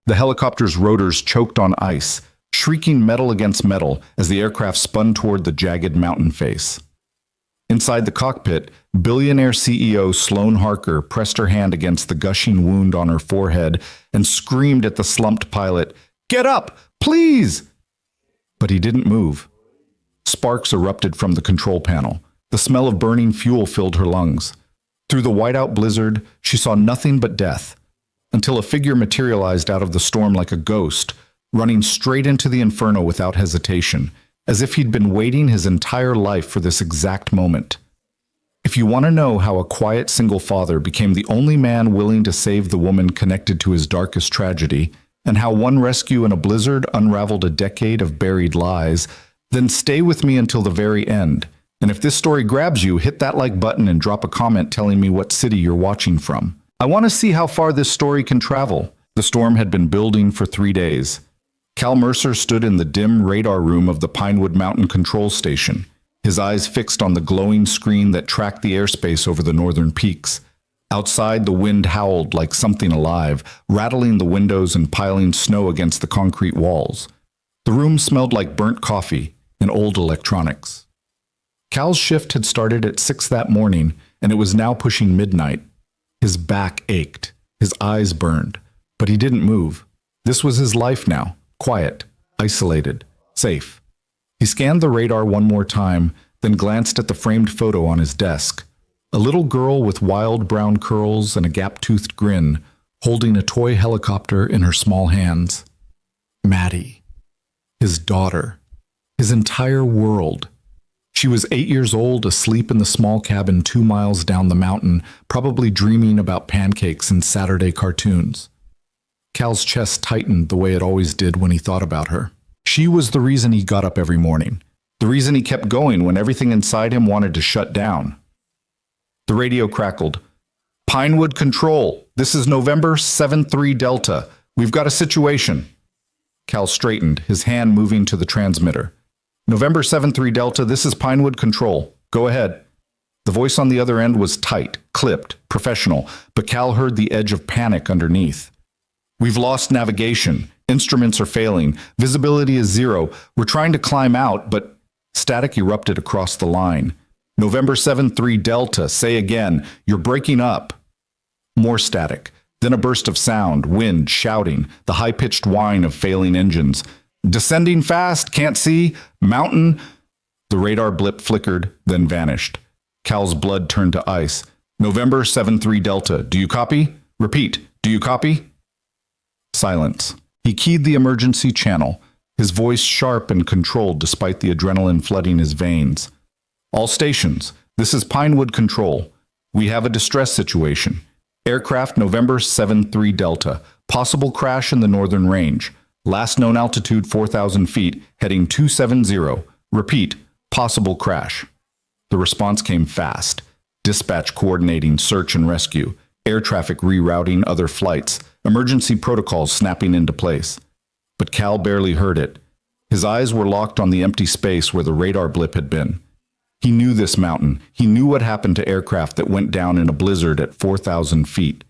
The helicopter's rotors choked on ice, shrieking metal against metal as the aircraft spun toward the jagged mountain face. Inside the cockpit, Billionaire CEO Sloane Harker pressed her hand against the gushing wound on her forehead and screamed at the slumped pilot, "Get up, please!" But he didn't move. Sparks erupted from the control panel. The smell of burning fuel filled her lungs. Through the whiteout blizzard, she saw nothing but death, until a figure materialized out of the storm like a ghost, running straight into the inferno without hesitation, as if he'd been waiting his entire life for this exact moment. If you want to know how a quiet single father became the only man willing to save the woman connected to his darkest tragedy, and how one rescue in a blizzard unraveled a decade of buried lies, then stay with me until the very end. And if this story grabs you, hit that like button and drop a comment telling me what city you're watching from. I want to see how far this story can travel. The storm had been building for 3 days. Cal Mercer stood in the dim radar room of the Pinewood Mountain Control Station, his eyes fixed on the glowing screen that tracked the airspace over the northern peaks. Outside, the wind howled like something alive, rattling the windows and piling snow against the concrete walls. The room smelled like burnt coffee and old electronics. Cal's shift had started at 6 that morning, and it was now pushing midnight. His back ached, his eyes burned, but he didn't move. This was his life now, quiet, isolated, safe. He scanned the radar one more time, then glanced at the framed photo on his desk. A little girl with wild brown curls and a gap-toothed grin, holding a toy helicopter in her small hands. Maddie. His daughter. His entire world. She was 8 years old, asleep in the small cabin 2 miles down the mountain, probably dreaming about pancakes and Saturday cartoons. Cal's chest tightened the way it always did when he thought about her. She was the reason he got up every morning, the reason he kept going when everything inside him wanted to shut down. The radio crackled. "Pinewood Control, this is November 7-3 Delta. We've got a situation." Cal straightened, his hand moving to the transmitter. "November 7-3 Delta, this is Pinewood Control. Go ahead." The voice on the other end was tight, clipped, professional, but Cal heard the edge of panic underneath. "We've lost navigation. Instruments are failing. Visibility is 0. We're trying to climb out, but..." Static erupted across the line. "November 7-3 Delta, say again. You're breaking up." More static. Then a burst of sound, wind, shouting, the high-pitched whine of failing engines. "Descending fast, can't see. Mountain..." The radar blip flickered, then vanished. Cal's blood turned to ice. "November 7-3 Delta, do you copy? Repeat, do you copy?" Silence. He keyed the emergency channel, his voice sharp and controlled despite the adrenaline flooding his veins. "All stations, this is Pinewood Control. We have a distress situation. Aircraft November 7-3 Delta. Possible crash in the northern range. Last known altitude 4,000 feet, heading 270. Repeat, possible crash." The response came fast. Dispatch coordinating search and rescue. Air traffic rerouting other flights. Emergency protocols snapping into place. But Cal barely heard it. His eyes were locked on the empty space where the radar blip had been. He knew this mountain. He knew what happened to aircraft that went down in a blizzard at 4,000 feet.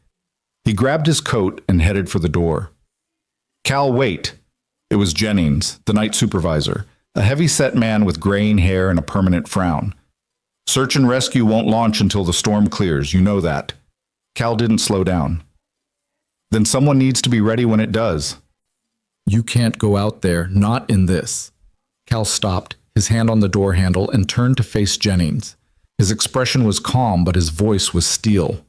He grabbed his coat and headed for the door. "Cal, wait." It was Jennings, the night supervisor, a heavy-set man with graying hair and a permanent frown. "Search and rescue won't launch until the storm clears, you know that." Cal didn't slow down. "Then someone needs to be ready when it does." "You can't go out there, not in this." Cal stopped, his hand on the door handle, and turned to face Jennings. His expression was calm, but his voice was steel.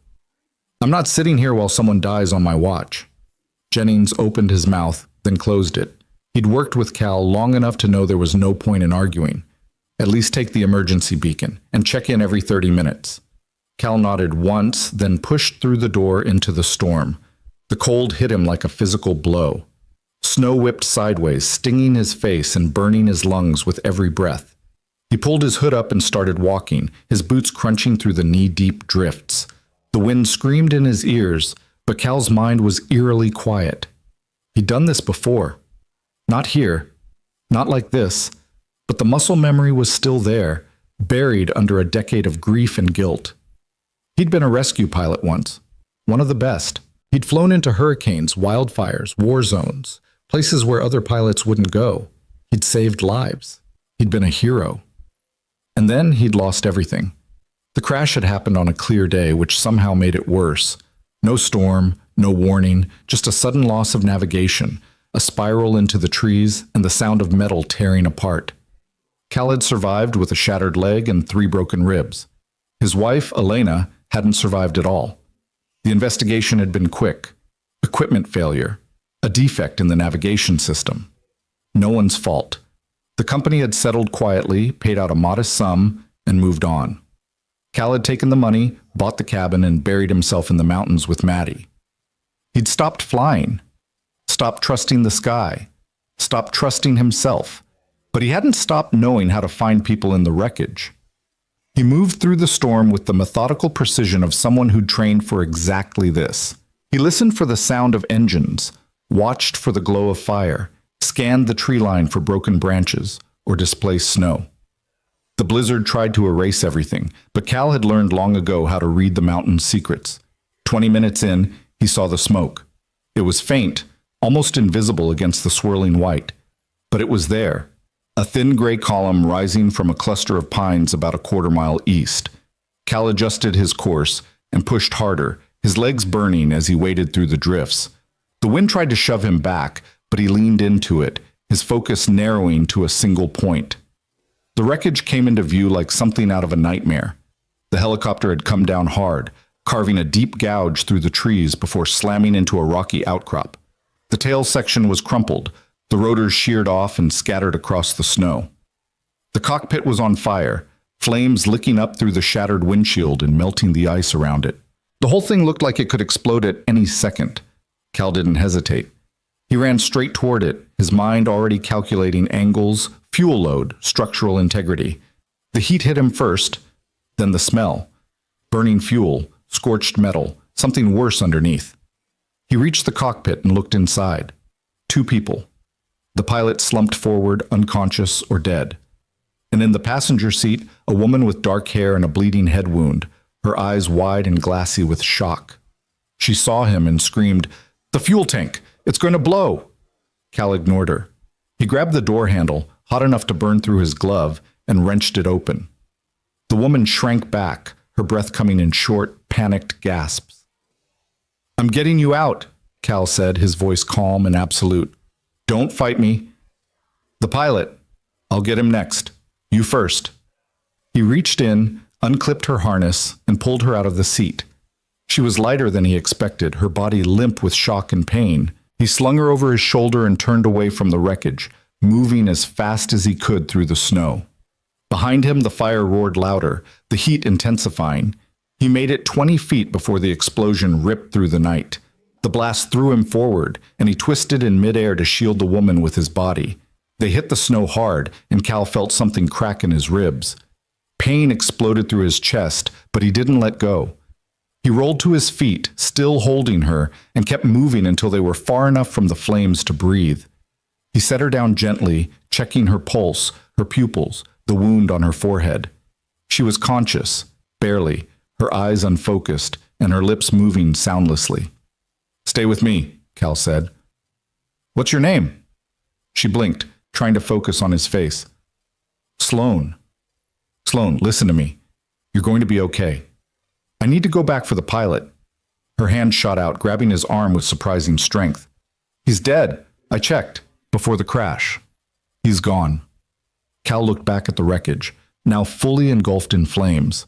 "I'm not sitting here while someone dies on my watch." Jennings opened his mouth, then closed it. He'd worked with Cal long enough to know there was no point in arguing. At least take the emergency beacon, and check in every 30 minutes. Cal nodded once, then pushed through the door into the storm. The cold hit him like a physical blow. Snow whipped sideways, stinging his face and burning his lungs with every breath. He pulled his hood up and started walking, his boots crunching through the knee-deep drifts. The wind screamed in his ears, but Cal's mind was eerily quiet. He'd done this before. Not here, not like this, but the muscle memory was still there, buried under a decade of grief and guilt. He'd been a rescue pilot once, one of the best. He'd flown into hurricanes, wildfires, war zones, places where other pilots wouldn't go. He'd saved lives. He'd been a hero. And then he'd lost everything. The crash had happened on a clear day, which somehow made it worse. No storm, no warning, just a sudden loss of navigation, a spiral into the trees, and the sound of metal tearing apart. Cal had survived with a shattered leg and 3 broken ribs. His wife, Elena, hadn't survived at all. The investigation had been quick. Equipment failure, a defect in the navigation system. No one's fault. The company had settled quietly, paid out a modest sum, and moved on. Cal had taken the money, bought the cabin, and buried himself in the mountains with Maddie. He'd stopped flying, stopped trusting the sky, stopped trusting himself, but he hadn't stopped knowing how to find people in the wreckage. He moved through the storm with the methodical precision of someone who'd trained for exactly this. He listened for the sound of engines, watched for the glow of fire, scanned the tree line for broken branches or displaced snow. The blizzard tried to erase everything, but Cal had learned long ago how to read the mountain's secrets. 20 minutes in, he saw the smoke. It was faint, almost invisible against the swirling white, but it was there, a thin gray column rising from a cluster of pines about a quarter-mile east. Cal adjusted his course and pushed harder, his legs burning as he waded through the drifts. The wind tried to shove him back, but he leaned into it, his focus narrowing to a single point. The wreckage came into view like something out of a nightmare. The helicopter had come down hard, carving a deep gouge through the trees before slamming into a rocky outcrop. The tail section was crumpled, the rotors sheared off and scattered across the snow. The cockpit was on fire, flames licking up through the shattered windshield and melting the ice around it. The whole thing looked like it could explode at any second. Cal didn't hesitate. He ran straight toward it, his mind already calculating angles, fuel load, structural integrity. The heat hit him first, then the smell. Burning fuel, scorched metal, something worse underneath. He reached the cockpit and looked inside. 2 people. The pilot slumped forward, unconscious or dead. And in the passenger seat, a woman with dark hair and a bleeding head wound, her eyes wide and glassy with shock. She saw him and screamed, "The fuel tank! It's going to blow!" Cal ignored her. He grabbed the door handle, hot enough to burn through his glove, and wrenched it open. The woman shrank back, her breath coming in short, panicked gasps. "I'm getting you out," Cal said, his voice calm and absolute. "Don't fight me." "The pilot. I'll get him next. You first." He reached in, unclipped her harness, and pulled her out of the seat. She was lighter than he expected, her body limp with shock and pain. He slung her over his shoulder and turned away from the wreckage, moving as fast as he could through the snow. Behind him, the fire roared louder, the heat intensifying. He made it 20 feet before the explosion ripped through the night. The blast threw him forward, and he twisted in midair to shield the woman with his body. They hit the snow hard, and Cal felt something crack in his ribs. Pain exploded through his chest, but he didn't let go. He rolled to his feet, still holding her, and kept moving until they were far enough from the flames to breathe. He set her down gently, checking her pulse, her pupils, the wound on her forehead. She was conscious, barely, her eyes unfocused, and her lips moving soundlessly. "Stay with me," Cal said. "What's your name?" She blinked, trying to focus on his face. "Sloan. Sloan, listen to me. You're going to be okay. I need to go back for the pilot." Her hand shot out, grabbing his arm with surprising strength. "He's dead. I checked. Before the crash. He's gone." Cal looked back at the wreckage, now fully engulfed in flames.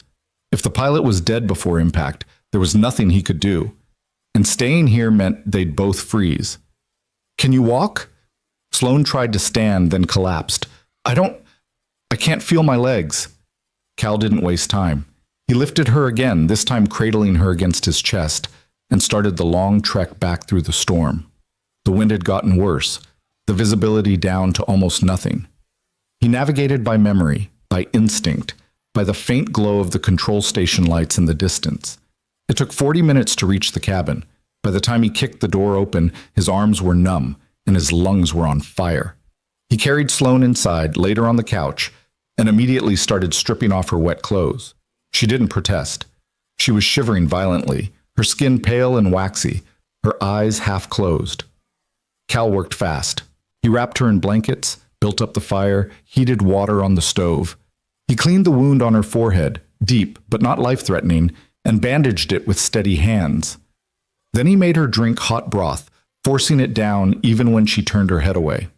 If the pilot was dead before impact, there was nothing he could do. And staying here meant they'd both freeze. "Can you walk?" Sloan tried to stand, then collapsed. I can't feel my legs." Cal didn't waste time. He lifted her again, this time cradling her against his chest, and started the long trek back through the storm. The wind had gotten worse, the visibility down to almost nothing. He navigated by memory, by instinct, by the faint glow of the control station lights in the distance. It took 40 minutes to reach the cabin. By the time he kicked the door open, his arms were numb, and his lungs were on fire. He carried Sloan inside, laid her on the couch, and immediately started stripping off her wet clothes. She didn't protest. She was shivering violently, her skin pale and waxy, her eyes half closed. Cal worked fast. He wrapped her in blankets, built up the fire, heated water on the stove. He cleaned the wound on her forehead, deep but not life-threatening, and bandaged it with steady hands. Then he made her drink hot broth, forcing it down even when she turned her head away.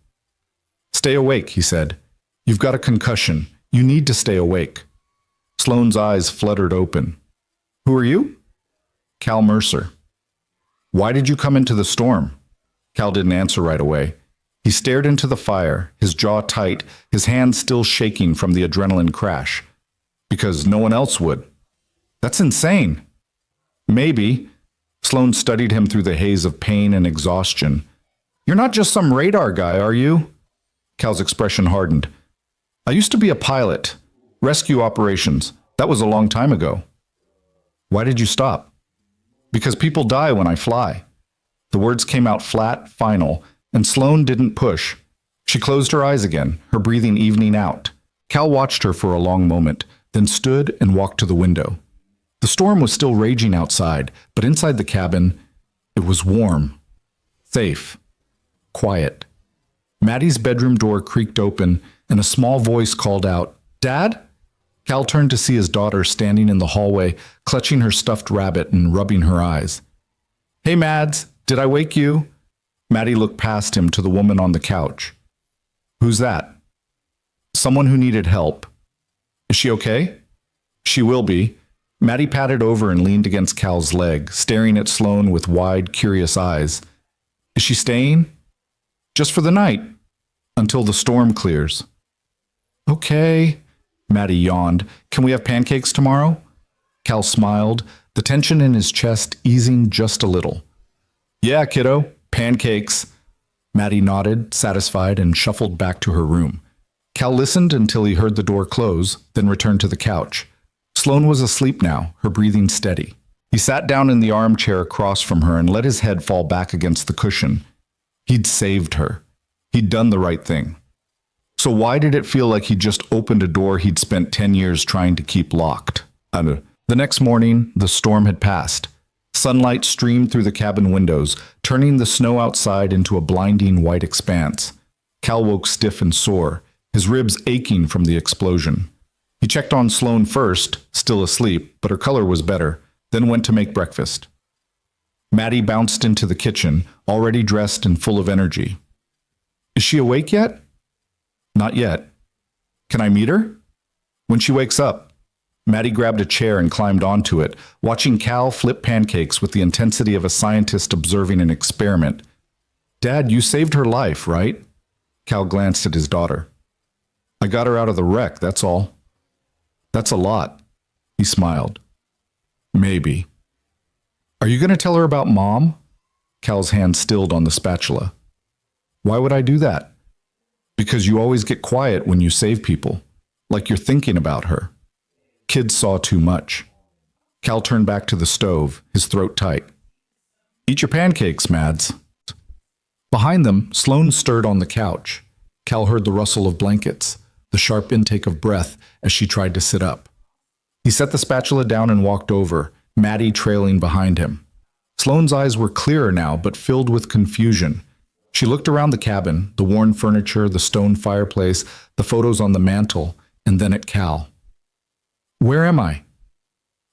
"Stay awake," he said. "You've got a concussion. You need to stay awake." Sloane's eyes fluttered open. "Who are you?" "Cal Mercer." "Why did you come into the storm?" Cal didn't answer right away. He stared into the fire, his jaw tight, his hands still shaking from the adrenaline crash. "Because no one else would." "That's insane." "Maybe." Sloane studied him through the haze of pain and exhaustion. "You're not just some radar guy, are you?" Cal's expression hardened. "I used to be a pilot. Rescue operations. That was a long time ago." "Why did you stop?" "Because people die when I fly." The words came out flat, final, and Sloane didn't push. She closed her eyes again, her breathing evening out. Cal watched her for a long moment, then stood and walked to the window. The storm was still raging outside, but inside the cabin, it was warm, safe, quiet. Maddie's bedroom door creaked open, and a small voice called out, "Dad?" Cal turned to see his daughter standing in the hallway, clutching her stuffed rabbit and rubbing her eyes. "Hey, Mads, did I wake you?" Maddie looked past him to the woman on the couch. "Who's that?" "Someone who needed help." "Is she okay?" "She will be." Maddie patted over and leaned against Cal's leg, staring at Sloane with wide, curious eyes. "Is she staying?" "Just for the night, until the storm clears." "Okay." Maddie yawned. "Can we have pancakes tomorrow?" Cal smiled, the tension in his chest easing just a little. "Yeah, kiddo, pancakes." Maddie nodded, satisfied, and shuffled back to her room. Cal listened until he heard the door close, then returned to the couch. Sloane was asleep now, her breathing steady. He sat down in the armchair across from her and let his head fall back against the cushion. He'd saved her. He'd done the right thing. So why did it feel like he'd just opened a door he'd spent 10 years trying to keep locked? The next morning, the storm had passed. Sunlight streamed through the cabin windows, turning the snow outside into a blinding white expanse. Cal woke stiff and sore, his ribs aching from the explosion. He checked on Sloane first, still asleep, but her color was better, then went to make breakfast. Maddie bounced into the kitchen, already dressed and full of energy. "Is she awake yet?" "Not yet." "Can I meet her?" "When she wakes up." Maddie grabbed a chair and climbed onto it, watching Cal flip pancakes with the intensity of a scientist observing an experiment. "Dad, you saved her life, right?" Cal glanced at his daughter. "I got her out of the wreck, that's all." "That's a lot." He smiled. "Maybe." "Are you going to tell her about Mom?" Cal's hand stilled on the spatula. "Why would I do that?" "Because you always get quiet when you save people, like you're thinking about her." Kids saw too much. Cal turned back to the stove, his throat tight. "Eat your pancakes, Mads." Behind them, Sloane stirred on the couch. Cal heard the rustle of blankets, the sharp intake of breath as she tried to sit up. He set the spatula down and walked over, Maddie trailing behind him. Sloane's eyes were clearer now, but filled with confusion. She looked around the cabin, the worn furniture, the stone fireplace, the photos on the mantel, and then at Cal. "Where am I?"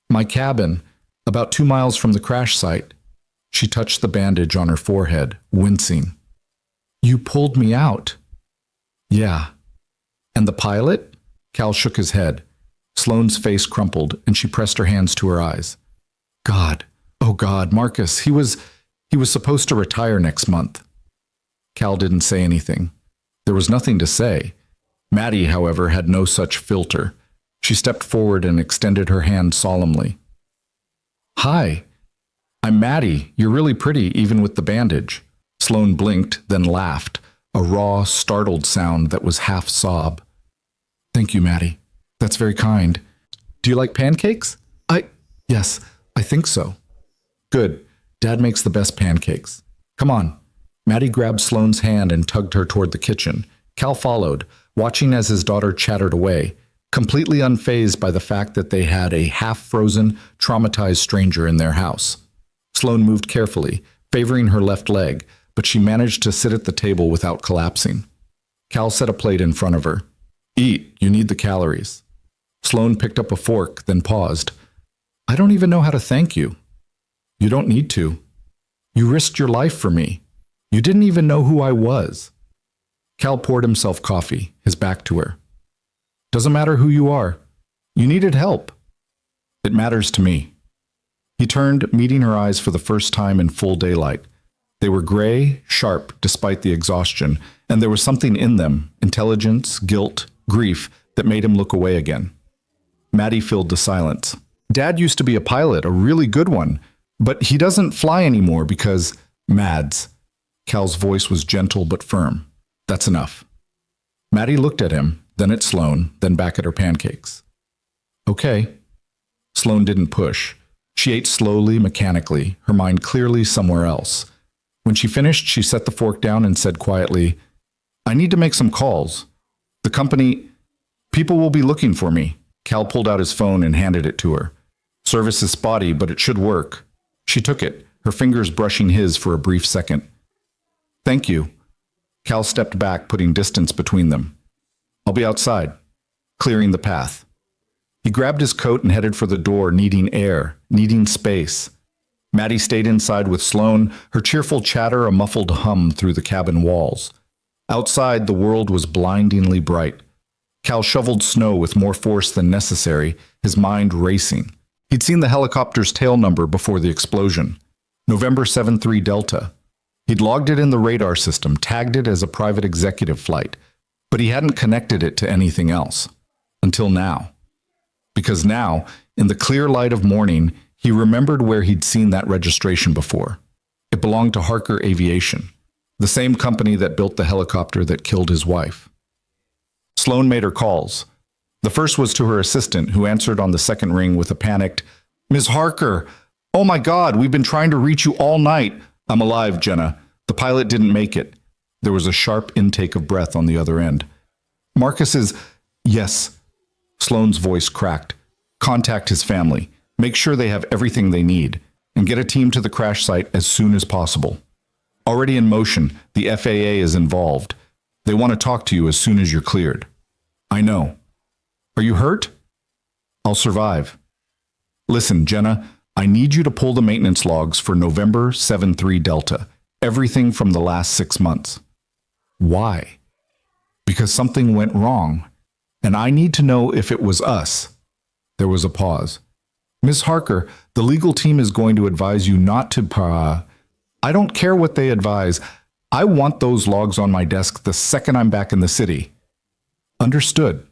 "My cabin, about 2 miles from the crash site." She touched the bandage on her forehead, wincing. "You pulled me out." "Yeah." "And the pilot?" Cal shook his head. Sloane's face crumpled, and she pressed her hands to her eyes. "God, oh God, Marcus, he was supposed to retire next month." Cal didn't say anything. There was nothing to say. Maddie, however, had no such filter. She stepped forward and extended her hand solemnly. "Hi, I'm Maddie. You're really pretty, even with the bandage." Sloane blinked, then laughed, a raw, startled sound that was half sob. "Thank you, Maddie. That's very kind. Do you like pancakes?" Yes, I think so." "Good. Dad makes the best pancakes. Come on." Maddie grabbed Sloane's hand and tugged her toward the kitchen. Cal followed, watching as his daughter chattered away, completely unfazed by the fact that they had a half-frozen, traumatized stranger in their house. Sloane moved carefully, favoring her left leg, but she managed to sit at the table without collapsing. Cal set a plate in front of her. Eat, you need the calories. Sloane picked up a fork, then paused. I don't even know how to thank you. You don't need to. You risked your life for me. You didn't even know who I was. Cal poured himself coffee, his back to her. Doesn't matter who you are. You needed help. It matters to me. He turned, meeting her eyes for the first time in full daylight. They were gray, sharp, despite the exhaustion, and there was something in them, intelligence, guilt, grief, that made him look away again. Maddie filled the silence. Dad used to be a pilot, a really good one, but he doesn't fly anymore because Mads. Cal's voice was gentle but firm. That's enough. Maddie looked at him, then at Sloane, then back at her pancakes. Okay. Sloane didn't push. She ate slowly, mechanically, her mind clearly somewhere else. When she finished, she set the fork down and said quietly, I need to make some calls. The company, people will be looking for me. Cal pulled out his phone and handed it to her. Service is spotty, but it should work. She took it, her fingers brushing his for a brief second. Thank you. Cal stepped back, putting distance between them. I'll be outside, clearing the path. He grabbed his coat and headed for the door, needing air, needing space. Maddie stayed inside with Sloane, her cheerful chatter a muffled hum through the cabin walls. Outside, the world was blindingly bright. Cal shoveled snow with more force than necessary, his mind racing. He'd seen the helicopter's tail number before the explosion. November 73 Delta. He'd logged it in the radar system, tagged it as a private executive flight, but he hadn't connected it to anything else. Until now. Because now, in the clear light of morning, he remembered where he'd seen that registration before. It belonged to Harker Aviation, the same company that built the helicopter that killed his wife. Sloane made her calls. The first was to her assistant, who answered on the second ring with a panicked, Ms. Harker, oh my God, we've been trying to reach you all night. I'm alive, Jenna. The pilot didn't make it. There was a sharp intake of breath on the other end. Marcus is, yes. Sloane's voice cracked. Contact his family. Make sure they have everything they need, and get a team to the crash site as soon as possible. Already in motion, the FAA is involved. They want to talk to you as soon as you're cleared. I know. Are you hurt? I'll survive. Listen, Jenna, I need you to pull the maintenance logs for November 73 Delta. Everything from the last 6 months. Why? Because something went wrong, and I need to know if it was us. There was a pause. Miss Harker, the legal team is going to advise you not to I don't care what they advise. I want those logs on my desk the second I'm back in the city. Understood.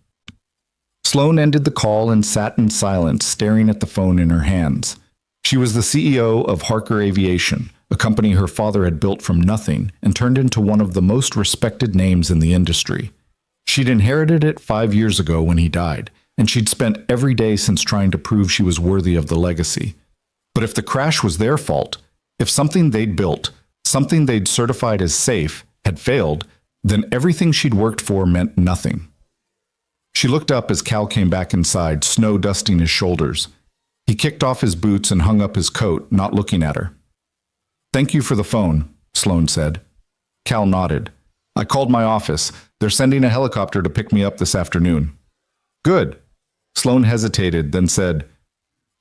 Sloane ended the call and sat in silence, staring at the phone in her hands. She was the CEO of Harker Aviation, a company her father had built from nothing and turned into one of the most respected names in the industry. She'd inherited it 5 years ago when he died, and she'd spent every day since trying to prove she was worthy of the legacy. But if the crash was their fault, if something they'd built, something they'd certified as safe, had failed, then everything she'd worked for meant nothing. She looked up as Cal came back inside, snow dusting his shoulders. He kicked off his boots and hung up his coat, not looking at her. Thank you for the phone, Sloane said. Cal nodded. I called my office. They're sending a helicopter to pick me up this afternoon. Good. Sloane hesitated, then said,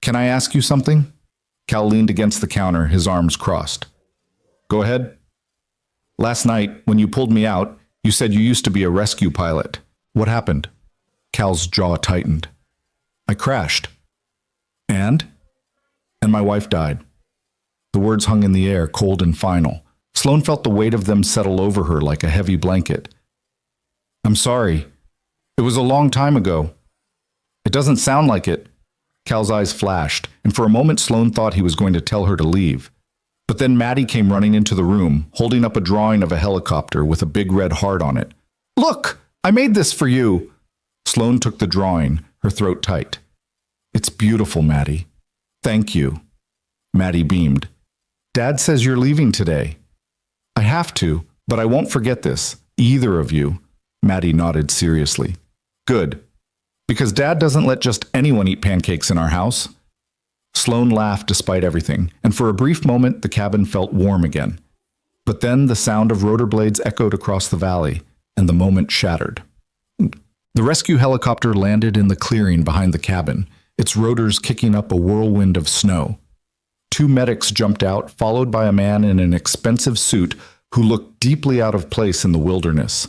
Can I ask you something? Cal leaned against the counter, his arms crossed. Go ahead. Last night, when you pulled me out, you said you used to be a rescue pilot. What happened? Cal's jaw tightened. I crashed. And? And my wife died. The words hung in the air, cold and final. Sloane felt the weight of them settle over her like a heavy blanket. I'm sorry. It was a long time ago. It doesn't sound like it. Cal's eyes flashed, and for a moment Sloane thought he was going to tell her to leave. But then Maddie came running into the room, holding up a drawing of a helicopter with a big red heart on it. Look! I made this for you! Sloane took the drawing, her throat tight. It's beautiful, Maddie. Thank you. Maddie beamed. Dad says you're leaving today. I have to, but I won't forget this. Either of you. Maddie nodded seriously. Good. Because Dad doesn't let just anyone eat pancakes in our house. Sloane laughed despite everything, and for a brief moment the cabin felt warm again. But then the sound of rotor blades echoed across the valley, and the moment shattered. The rescue helicopter landed in the clearing behind the cabin, its rotors kicking up a whirlwind of snow. Two medics jumped out, followed by a man in an expensive suit who looked deeply out of place in the wilderness.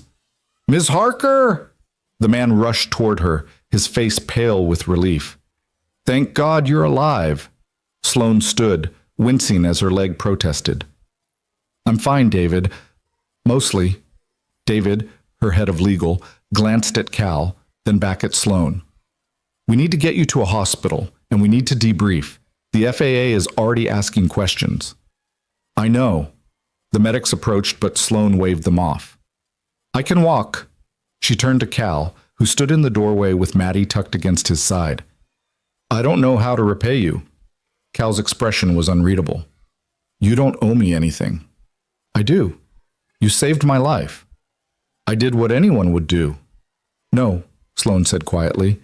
"Miss Harker!" The man rushed toward her, his face pale with relief. "Thank God you're alive." Sloane stood, wincing as her leg protested. "I'm fine, David. Mostly." David, her head of legal, glanced at Cal, then back at Sloane. "We need to get you to a hospital, and we need to debrief. The FAA is already asking questions." "I know." The medics approached, but Sloane waved them off. "I can walk." She turned to Cal, who stood in the doorway with Maddie tucked against his side. "I don't know how to repay you." Cal's expression was unreadable. "You don't owe me anything." "I do. You saved my life." "I did what anyone would do." "No," Sloane said quietly.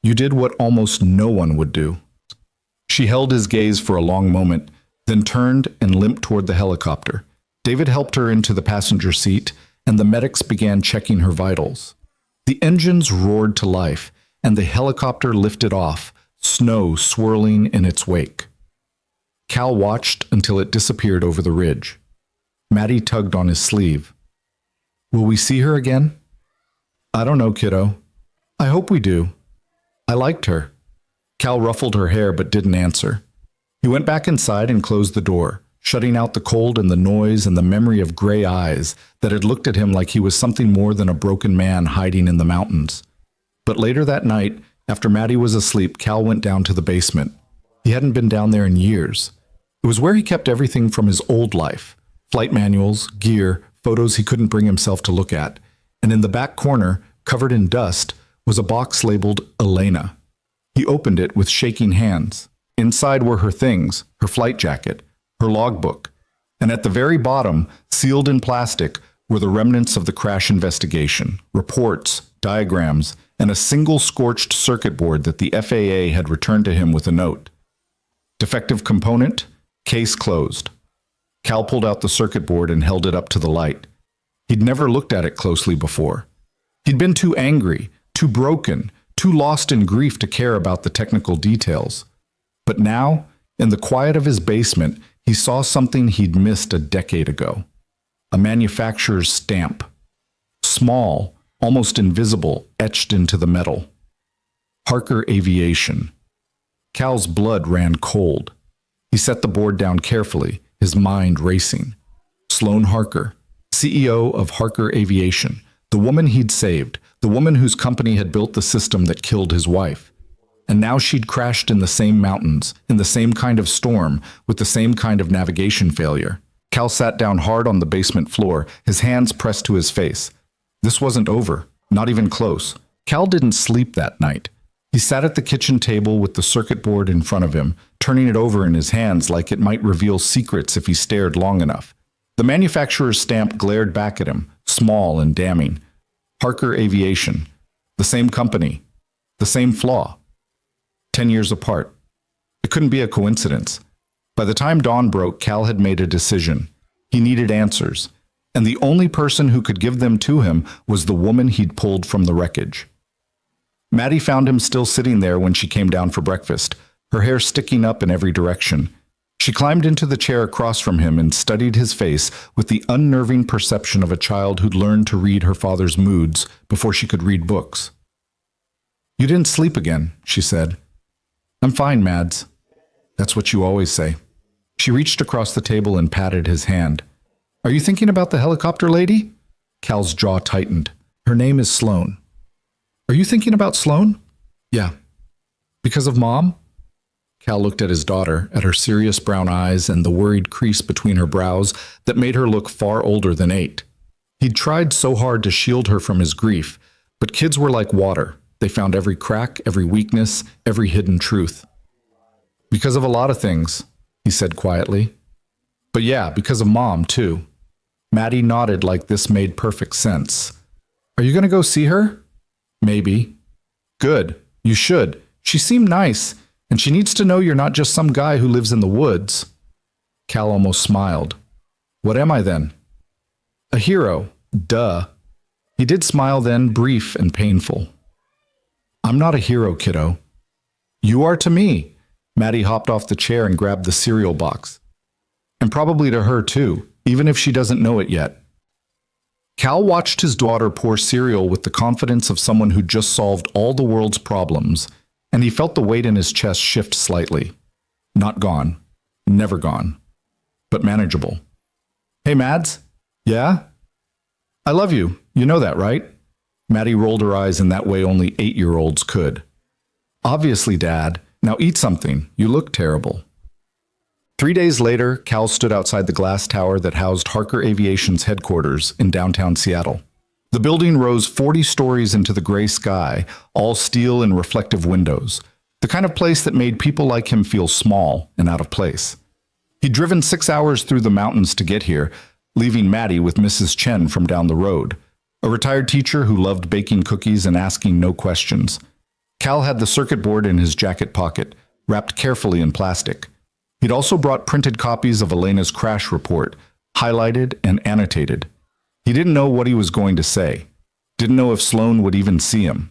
"You did what almost no one would do." She held his gaze for a long moment, then turned and limped toward the helicopter. David helped her into the passenger seat, and the medics began checking her vitals. The engines roared to life, and the helicopter lifted off, snow swirling in its wake. Cal watched until it disappeared over the ridge. Maddie tugged on his sleeve. "Will we see her again?" "I don't know, kiddo. I hope we do. I liked her." Cal ruffled her hair but didn't answer. He went back inside and closed the door, shutting out the cold and the noise and the memory of gray eyes that had looked at him like he was something more than a broken man hiding in the mountains. But later that night, after Maddie was asleep, Cal went down to the basement. He hadn't been down there in years. It was where he kept everything from his old life: flight manuals, gear, photos he couldn't bring himself to look at. And in the back corner, covered in dust, was a box labeled Elena. He opened it with shaking hands. Inside were her things, her flight jacket, her logbook, and at the very bottom, sealed in plastic, were the remnants of the crash investigation, reports, diagrams, and a single scorched circuit board that the FAA had returned to him with a note. "Defective component, case closed." Cal pulled out the circuit board and held it up to the light. He'd never looked at it closely before. He'd been too angry, too broken, too lost in grief to care about the technical details. But now, in the quiet of his basement, he saw something he'd missed a decade ago. A manufacturer's stamp. Small, almost invisible, etched into the metal. Harker Aviation. Cal's blood ran cold. He set the board down carefully, his mind racing. Sloane Harker, CEO of Harker Aviation, the woman he'd saved, the woman whose company had built the system that killed his wife. And now she'd crashed in the same mountains, in the same kind of storm, with the same kind of navigation failure. Cal sat down hard on the basement floor, his hands pressed to his face. This wasn't over, not even close. Cal didn't sleep that night. He sat at the kitchen table with the circuit board in front of him, turning it over in his hands like it might reveal secrets if he stared long enough. The manufacturer's stamp glared back at him, small and damning. Harker Aviation. The same company. The same flaw. 10 years apart. It couldn't be a coincidence. By the time dawn broke, Cal had made a decision. He needed answers, and the only person who could give them to him was the woman he'd pulled from the wreckage. Maddie found him still sitting there when she came down for breakfast, her hair sticking up in every direction. She climbed into the chair across from him and studied his face with the unnerving perception of a child who'd learned to read her father's moods before she could read books. "You didn't sleep again," she said. "I'm fine, Mads." "That's what you always say." She reached across the table and patted his hand. "Are you thinking about the helicopter lady?" Cal's jaw tightened. "Her name is Sloane." "Are you thinking about Sloane?" "Yeah." "Because of Mom?" Cal looked at his daughter, at her serious brown eyes and the worried crease between her brows that made her look far older than 8. He'd tried so hard to shield her from his grief, but kids were like water. They found every crack, every weakness, every hidden truth. "Because of a lot of things," he said quietly. "But yeah, because of Mom, too." Maddie nodded like this made perfect sense. "Are you going to go see her?" "Maybe." "Good. You should. She seemed nice. And she needs to know you're not just some guy who lives in the woods. Cal almost smiled. What am I then? A hero. Duh. He did smile then, brief and painful. I'm not a hero, kiddo. You are to me. Maddie hopped off the chair and grabbed the cereal box. And probably to her too, even if she doesn't know it yet. Cal watched his daughter pour cereal with the confidence of someone who just solved all the world's problems, and he felt the weight in his chest shift slightly. Not gone. Never gone. But manageable. Hey, Mads? Yeah? I love you. You know that, right? Maddie rolled her eyes in that way only 8-year-olds could. Obviously, Dad. Now eat something. You look terrible. 3 days later, Cal stood outside the glass tower that housed Harker Aviation's headquarters in downtown Seattle. The building rose 40 stories into the gray sky, all steel and reflective windows, the kind of place that made people like him feel small and out of place. He'd driven 6 hours through the mountains to get here, leaving Maddie with Mrs. Chen from down the road, a retired teacher who loved baking cookies and asking no questions. Cal had the circuit board in his jacket pocket, wrapped carefully in plastic. He'd also brought printed copies of Elena's crash report, highlighted and annotated. He didn't know what he was going to say, didn't know if Sloan would even see him.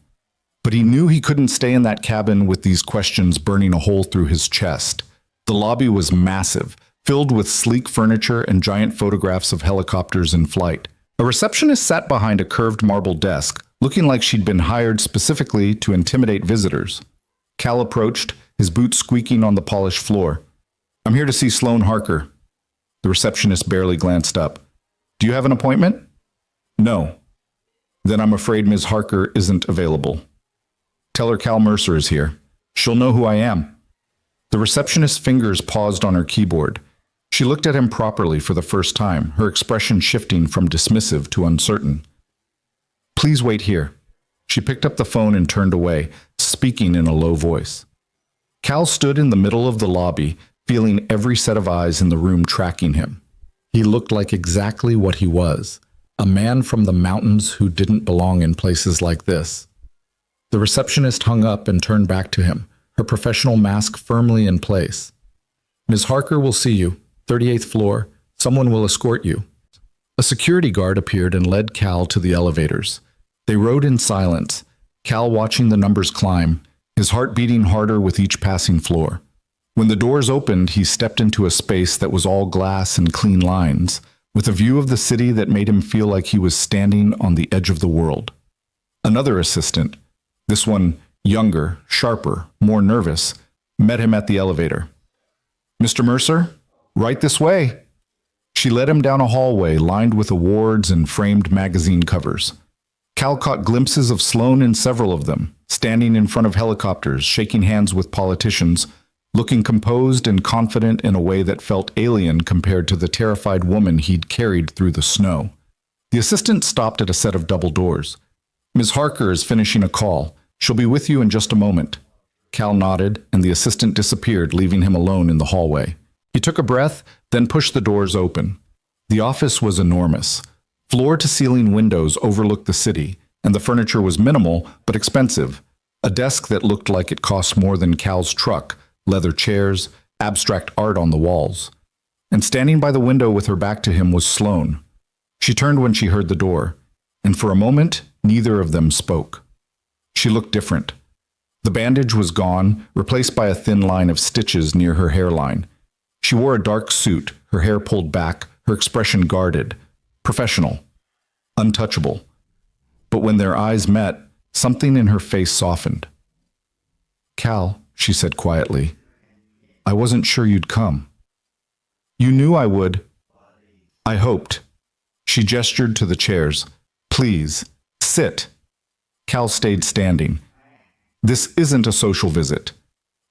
But he knew he couldn't stay in that cabin with these questions burning a hole through his chest. The lobby was massive, filled with sleek furniture and giant photographs of helicopters in flight. A receptionist sat behind a curved marble desk, looking like she'd been hired specifically to intimidate visitors. Cal approached, his boots squeaking on the polished floor. I'm here to see Sloan Harker. The receptionist barely glanced up. Do you have an appointment? No. Then I'm afraid Ms. Harker isn't available. Tell her Cal Mercer is here. She'll know who I am. The receptionist's fingers paused on her keyboard. She looked at him properly for the first time, her expression shifting from dismissive to uncertain. Please wait here. She picked up the phone and turned away, speaking in a low voice. Cal stood in the middle of the lobby, feeling every set of eyes in the room tracking him. He looked like exactly what he was, a man from the mountains who didn't belong in places like this. The receptionist hung up and turned back to him, her professional mask firmly in place. Ms. Harker will see you, 38th floor. Someone will escort you. A security guard appeared and led Cal to the elevators. They rode in silence, Cal watching the numbers climb, his heart beating harder with each passing floor. When the doors opened, he stepped into a space that was all glass and clean lines, with a view of the city that made him feel like he was standing on the edge of the world. Another assistant, this one younger, sharper, more nervous, met him at the elevator. Mr. Mercer, right this way. She led him down a hallway lined with awards and framed magazine covers. Cal caught glimpses of Sloan in several of them, standing in front of helicopters, shaking hands with politicians, looking composed and confident in a way that felt alien compared to the terrified woman he'd carried through the snow. The assistant stopped at a set of double doors. Ms. Harker is finishing a call. She'll be with you in just a moment. Cal nodded, and the assistant disappeared, leaving him alone in the hallway. He took a breath, then pushed the doors open. The office was enormous. Floor-to-ceiling windows overlooked the city, and the furniture was minimal but expensive. A desk that looked like it cost more than Cal's truck, leather chairs, abstract art on the walls. And standing by the window with her back to him was Sloan. She turned when she heard the door, and for a moment, neither of them spoke. She looked different. The bandage was gone, replaced by a thin line of stitches near her hairline. She wore a dark suit, her hair pulled back, her expression guarded, professional, untouchable. But when their eyes met, something in her face softened. Cal, she said quietly, I wasn't sure you'd come. You knew I would. I hoped. She gestured to the chairs. Please, sit. Cal stayed standing. This isn't a social visit.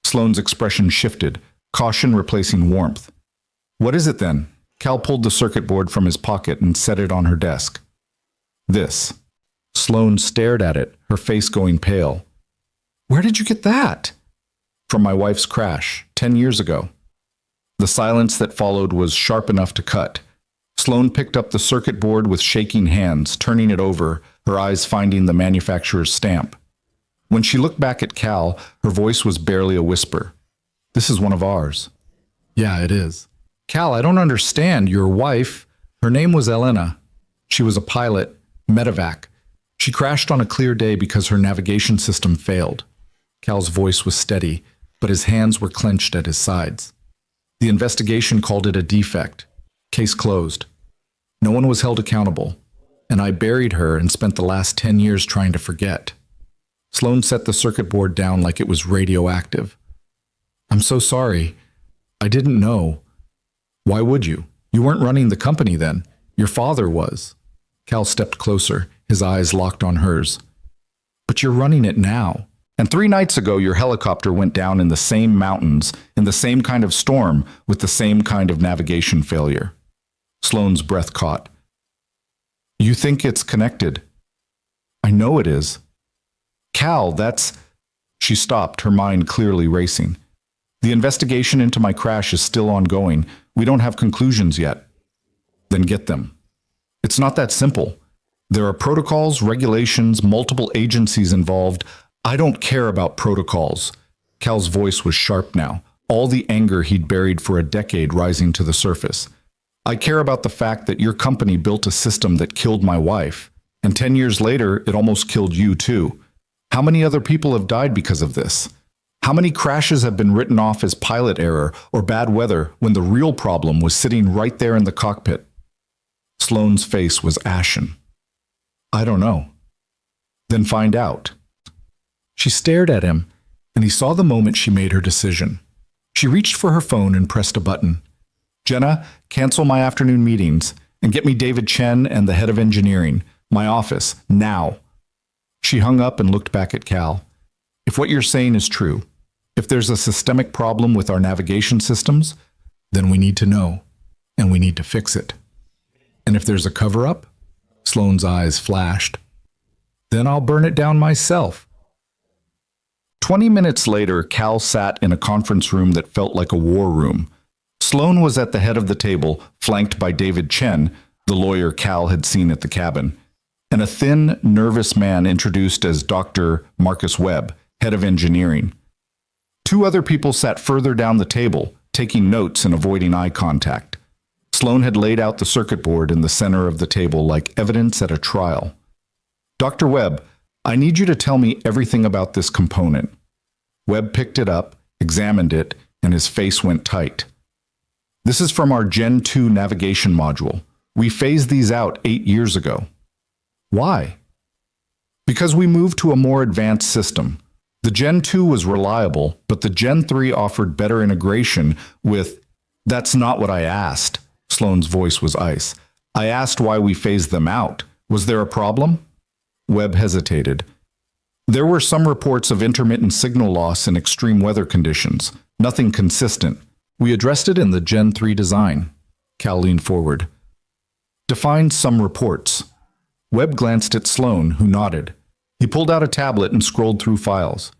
Sloane's expression shifted, caution replacing warmth. What is it then? Cal pulled the circuit board from his pocket and set it on her desk. This. Sloane stared at it, her face going pale. Where did you get that? From my wife's crash, 10 years ago. The silence that followed was sharp enough to cut. Sloane picked up the circuit board with shaking hands, turning it over, her eyes finding the manufacturer's stamp. When she looked back at Cal, her voice was barely a whisper. This is one of ours. Yeah, it is. Cal, I don't understand. Your wife, her name was Elena. She was a pilot, medevac. She crashed on a clear day because her navigation system failed. Cal's voice was steady, but his hands were clenched at his sides. The investigation called it a defect. Case closed. No one was held accountable, and I buried her and spent the last 10 years trying to forget. Sloan set the circuit board down like it was radioactive. I'm so sorry. I didn't know. Why would you? You weren't running the company then. Your father was. Cal stepped closer, his eyes locked on hers. But you're running it now. And 3 nights ago, your helicopter went down in the same mountains, in the same kind of storm, with the same kind of navigation failure. Sloan's breath caught. You think it's connected? I know it is. Cal, that's... She stopped, her mind clearly racing. The investigation into my crash is still ongoing. We don't have conclusions yet. Then get them. It's not that simple. There are protocols, regulations, multiple agencies involved. I don't care about protocols. Cal's voice was sharp now, all the anger he'd buried for a decade rising to the surface. I care about the fact that your company built a system that killed my wife, and 10 years later, it almost killed you too. How many other people have died because of this? How many crashes have been written off as pilot error or bad weather when the real problem was sitting right there in the cockpit? Sloan's face was ashen. I don't know. Then find out. She stared at him, and he saw the moment she made her decision. She reached for her phone and pressed a button. Jenna, cancel my afternoon meetings and get me David Chen and the head of engineering, my office, now. She hung up and looked back at Cal. If what you're saying is true, if there's a systemic problem with our navigation systems, then we need to know, and we need to fix it. And if there's a cover-up, Sloan's eyes flashed, then I'll burn it down myself. 20 minutes later, Cal sat in a conference room that felt like a war room. Sloan was at the head of the table, flanked by David Chen, the lawyer Cal had seen at the cabin, and a thin, nervous man introduced as Dr. Marcus Webb, head of engineering. 2 other people sat further down the table, taking notes and avoiding eye contact. Sloan had laid out the circuit board in the center of the table like evidence at a trial. Dr. Webb, I need you to tell me everything about this component. Webb picked it up, examined it, and his face went tight. This is from our Gen 2 navigation module. We phased these out 8 years ago. Why? Because we moved to a more advanced system. The Gen 2 was reliable, but the Gen 3 offered better integration with... That's not what I asked. Sloan's voice was ice. I asked why we phased them out. Was there a problem? Webb hesitated. There were some reports of intermittent signal loss in extreme weather conditions. Nothing consistent. We addressed it in the Gen 3 design. Cal leaned forward. Define some reports. Webb glanced at Sloan, who nodded. He pulled out a tablet and scrolled through files.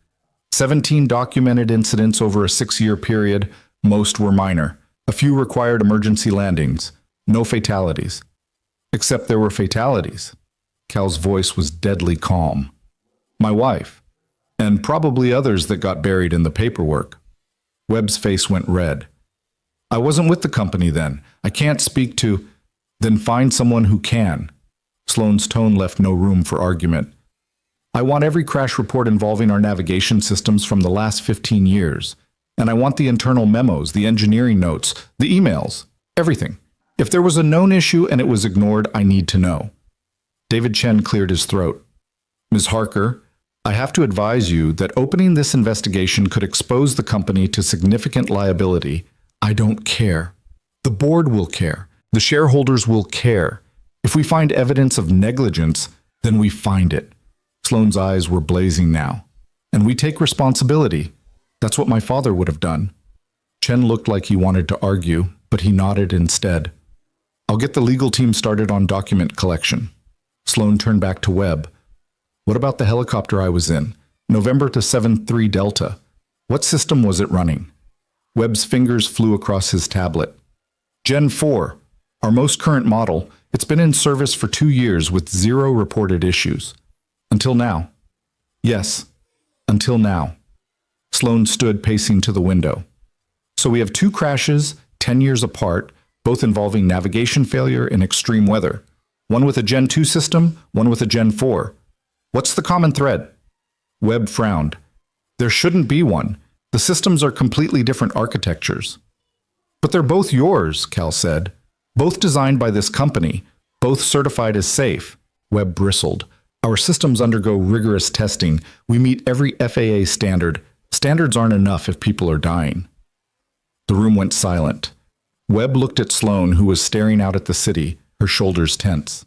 17 documented incidents over a 6-year period. Most were minor. A few required emergency landings. No fatalities. Except there were fatalities. Cal's voice was deadly calm. My wife. And probably others that got buried in the paperwork. Webb's face went red. I wasn't with the company then. I can't speak to... Then find someone who can. Sloan's tone left no room for argument. I want every crash report involving our navigation systems from the last 15 years. And I want the internal memos, the engineering notes, the emails, everything. If there was a known issue and it was ignored, I need to know. David Chen cleared his throat. Ms. Harker, I have to advise you that opening this investigation could expose the company to significant liability. I don't care. The board will care. The shareholders will care. If we find evidence of negligence, then we find it. Sloan's eyes were blazing now. And we take responsibility. That's what my father would have done. Chen looked like he wanted to argue, but he nodded instead. I'll get the legal team started on document collection. Sloan turned back to Webb. What about the helicopter I was in? November to 7-3 Delta. What system was it running? Webb's fingers flew across his tablet. Gen 4, our most current model. It's been in service for 2 years with 0 reported issues. Until now. Yes, until now. Sloan stood pacing to the window. So we have two crashes, 10 years apart, both involving navigation failure and extreme weather. One with a Gen 2 system, one with a Gen 4. What's the common thread? Webb frowned. There shouldn't be one. The systems are completely different architectures. But they're both yours, Cal said. Both designed by this company, both certified as safe. Webb bristled. Our systems undergo rigorous testing. We meet every FAA standard. Standards aren't enough if people are dying. The room went silent. Webb looked at Sloan, who was staring out at the city, her shoulders tense.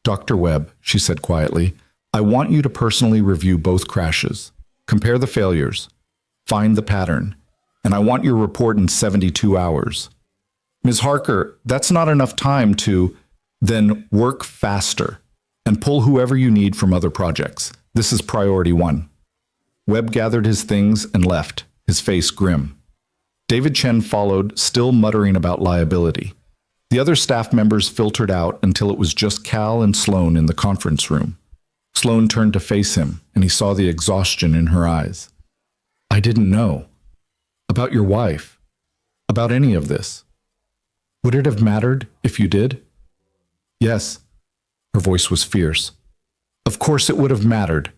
Dr. Webb, she said quietly, I want you to personally review both crashes. Compare the failures. Find the pattern. And I want your report in 72 hours. Ms. Harker, that's not enough time to then work faster and pull whoever you need from other projects. This is priority one. Webb gathered his things and left, his face grim. David Chen followed, still muttering about liability. The other staff members filtered out until it was just Cal and Sloan in the conference room. Sloan turned to face him, and he saw the exhaustion in her eyes. I didn't know. About your wife. About any of this. Would it have mattered if you did? Yes. Her voice was fierce. Of course it would have mattered.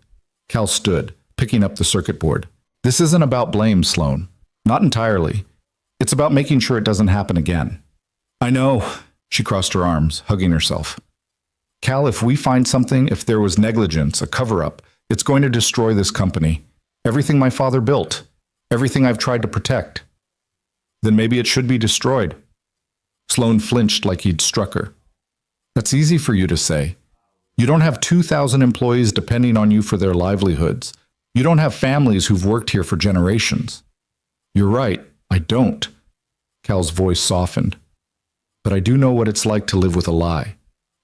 Cal stood, picking up the circuit board. This isn't about blame, Sloan. Not entirely. It's about making sure it doesn't happen again. I know. She crossed her arms, hugging herself. Cal, if we find something, if there was negligence, a cover-up, it's going to destroy this company. Everything my father built. Everything I've tried to protect. Then maybe it should be destroyed. Sloan flinched like he'd struck her. That's easy for you to say. You don't have 2,000 employees depending on you for their livelihoods. You don't have families who've worked here for generations. You're right, I don't. Cal's voice softened. But I do know what it's like to live with a lie.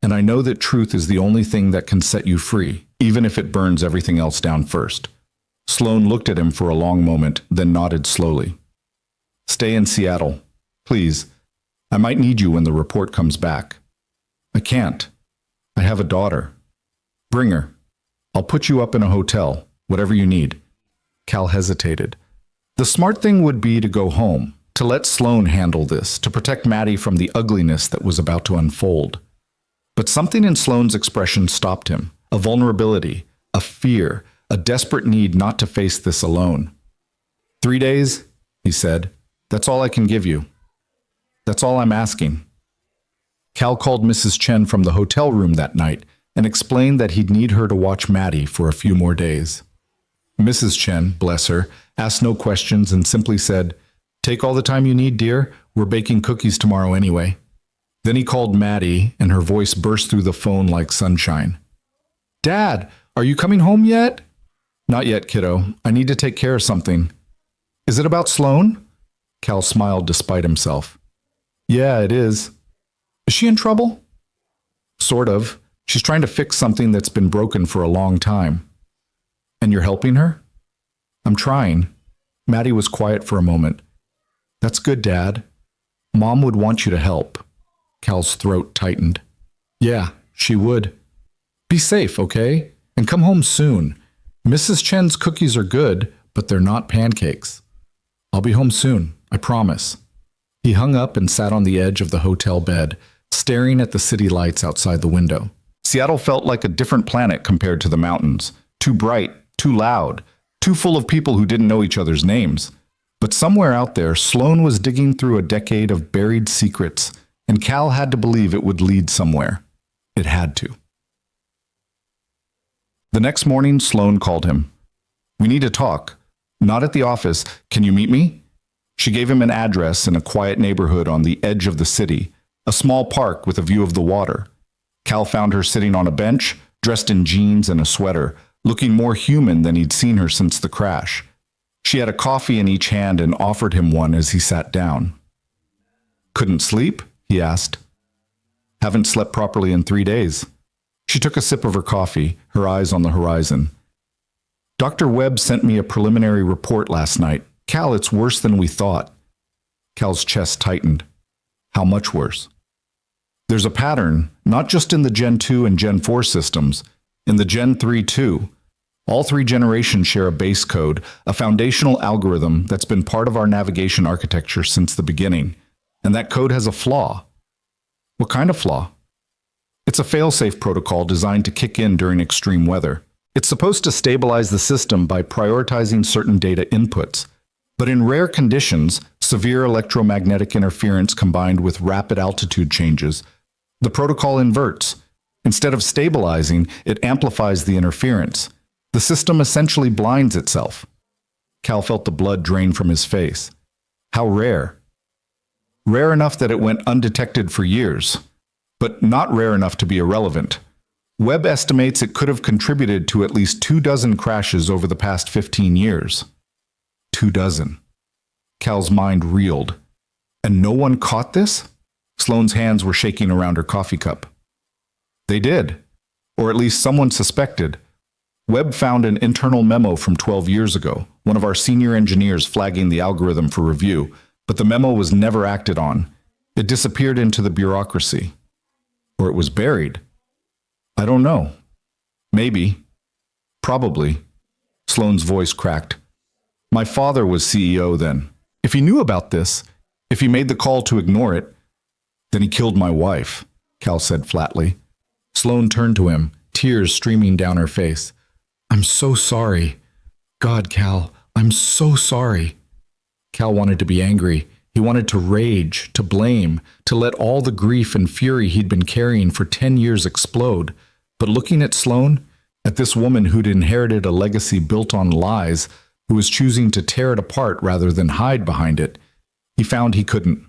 And I know that truth is the only thing that can set you free, even if it burns everything else down first. Sloan looked at him for a long moment, then nodded slowly. Stay in Seattle. Please. I might need you when the report comes back. I can't. I have a daughter. Bring her. I'll put you up in a hotel, whatever you need. Cal hesitated. The smart thing would be to go home, to let Sloan handle this, to protect Maddie from the ugliness that was about to unfold. But something in Sloan's expression stopped him, a vulnerability, a fear, a desperate need not to face this alone. 3 days, he said. That's all I can give you. That's all I'm asking. Cal called Mrs. Chen from the hotel room that night and explained that he'd need her to watch Maddie for a few more days. Mrs. Chen, bless her, asked no questions and simply said, Take all the time you need, dear. We're baking cookies tomorrow anyway. Then he called Maddie, and her voice burst through the phone like sunshine. Dad, are you coming home yet? Not yet, kiddo. I need to take care of something. Is it about Sloan? Cal smiled despite himself. Yeah, it is. Is she in trouble? Sort of. She's trying to fix something that's been broken for a long time. And you're helping her? I'm trying. Maddie was quiet for a moment. That's good, Dad. Mom would want you to help. Cal's throat tightened. Yeah, she would. Be safe, okay? And come home soon. Mrs. Chen's cookies are good, but they're not pancakes. I'll be home soon, I promise. He hung up and sat on the edge of the hotel bed, staring at the city lights outside the window. Seattle felt like a different planet compared to the mountains. Too bright, too loud, too full of people who didn't know each other's names. But somewhere out there, Sloan was digging through a decade of buried secrets, and Cal had to believe it would lead somewhere. It had to. The next morning, Sloan called him. We need to talk. Not at the office. Can you meet me? She gave him an address in a quiet neighborhood on the edge of the city, a small park with a view of the water. Cal found her sitting on a bench, dressed in jeans and a sweater, looking more human than he'd seen her since the crash. She had a coffee in each hand and offered him one as he sat down. Couldn't sleep? He asked. Haven't slept properly in 3 days. She took a sip of her coffee, her eyes on the horizon. Dr. Webb sent me a preliminary report last night. Cal, it's worse than we thought. Cal's chest tightened. How much worse? There's a pattern, not just in the Gen 2 and Gen 4 systems, in the Gen 3 too. All three generations share a base code, a foundational algorithm that's been part of our navigation architecture since the beginning. And that code has a flaw. What kind of flaw? It's a fail-safe protocol designed to kick in during extreme weather. It's supposed to stabilize the system by prioritizing certain data inputs. But in rare conditions, severe electromagnetic interference combined with rapid altitude changes, the protocol inverts. Instead of stabilizing, it amplifies the interference. The system essentially blinds itself. Cal felt the blood drain from his face. How rare? Rare enough that it went undetected for years, but not rare enough to be irrelevant. Webb estimates it could have contributed to at least 24 crashes over the past 15 years. 24. Cal's mind reeled. And no one caught this? Sloane's hands were shaking around her coffee cup. They did, or at least someone suspected. Webb found an internal memo from 12 years ago, one of our senior engineers flagging the algorithm for review, but the memo was never acted on. It disappeared into the bureaucracy. Or it was buried. I don't know. Maybe. Probably. Sloane's voice cracked. My father was CEO then. If he knew about this, if he made the call to ignore it, then he killed my wife, Cal said flatly. Sloane turned to him, tears streaming down her face. I'm so sorry. God, Cal, I'm so sorry. Cal wanted to be angry. He wanted to rage, to blame, to let all the grief and fury he'd been carrying for 10 years explode. But looking at Sloane, at this woman who'd inherited a legacy built on lies, who was choosing to tear it apart rather than hide behind it, he found he couldn't.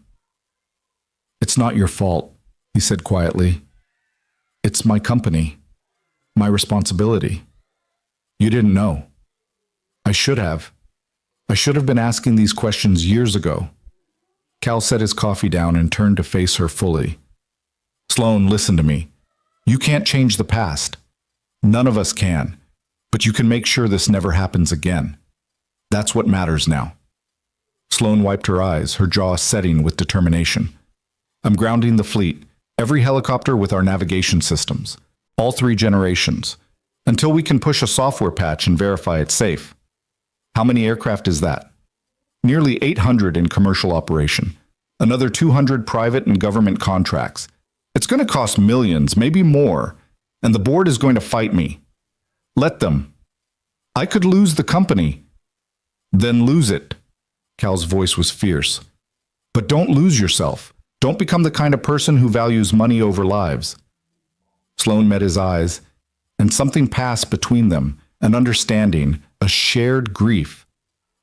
It's not your fault, he said quietly. It's my company, my responsibility. You didn't know. I should have. I should have been asking these questions years ago. Cal set his coffee down and turned to face her fully. Sloane, listen to me. You can't change the past. None of us can. But you can make sure this never happens again. That's what matters now. Sloane wiped her eyes, her jaw setting with determination. I'm grounding the fleet, every helicopter with our navigation systems, all three generations, until we can push a software patch and verify it's safe. How many aircraft is that? Nearly 800 in commercial operation, another 200 private and government contracts. It's going to cost millions, maybe more, and the board is going to fight me. Let them. I could lose the company. Then lose it. Cal's voice was fierce. But don't lose yourself. Don't become the kind of person who values money over lives. Sloane met his eyes, and something passed between them, an understanding, a shared grief,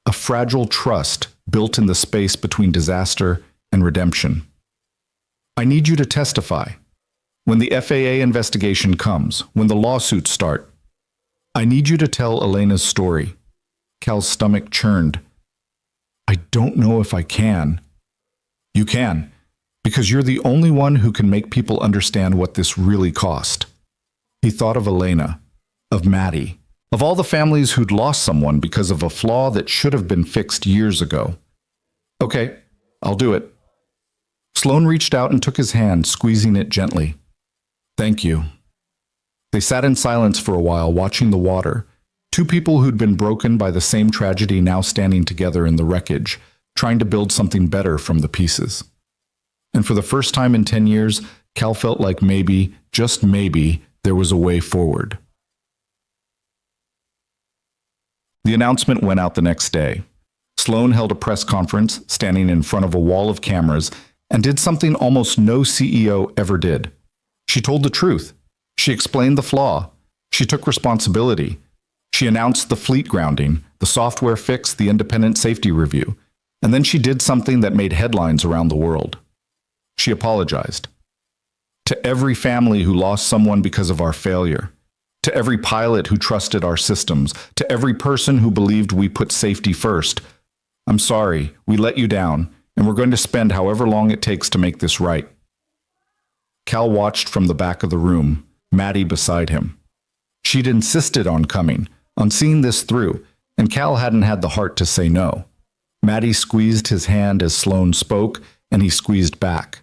a fragile trust built in the space between disaster and redemption. I need you to testify. When the FAA investigation comes, when the lawsuits start, I need you to tell Elena's story. Cal's stomach churned. I don't know if I can. You can, because you're the only one who can make people understand what this really cost. He thought of Elena, of Maddie, of all the families who'd lost someone because of a flaw that should have been fixed years ago. Okay, I'll do it. Sloane reached out and took his hand, squeezing it gently. Thank you. They sat in silence for a while, watching the water. Two people who'd been broken by the same tragedy now standing together in the wreckage, trying to build something better from the pieces. And for the first time in 10 years, Cal felt like maybe, just maybe, there was a way forward. The announcement went out the next day. Sloane held a press conference, standing in front of a wall of cameras, and did something almost no CEO ever did. She told the truth. She explained the flaw. She took responsibility. She announced the fleet grounding, the software fix, the independent safety review. And then she did something that made headlines around the world. She apologized. To every family who lost someone because of our failure. To every pilot who trusted our systems. To every person who believed we put safety first. I'm sorry, we let you down, and we're going to spend however long it takes to make this right. Cal watched from the back of the room, Maddie beside him. She'd insisted on coming, on seeing this through, and Cal hadn't had the heart to say no. Maddie squeezed his hand as Sloane spoke, and he squeezed back.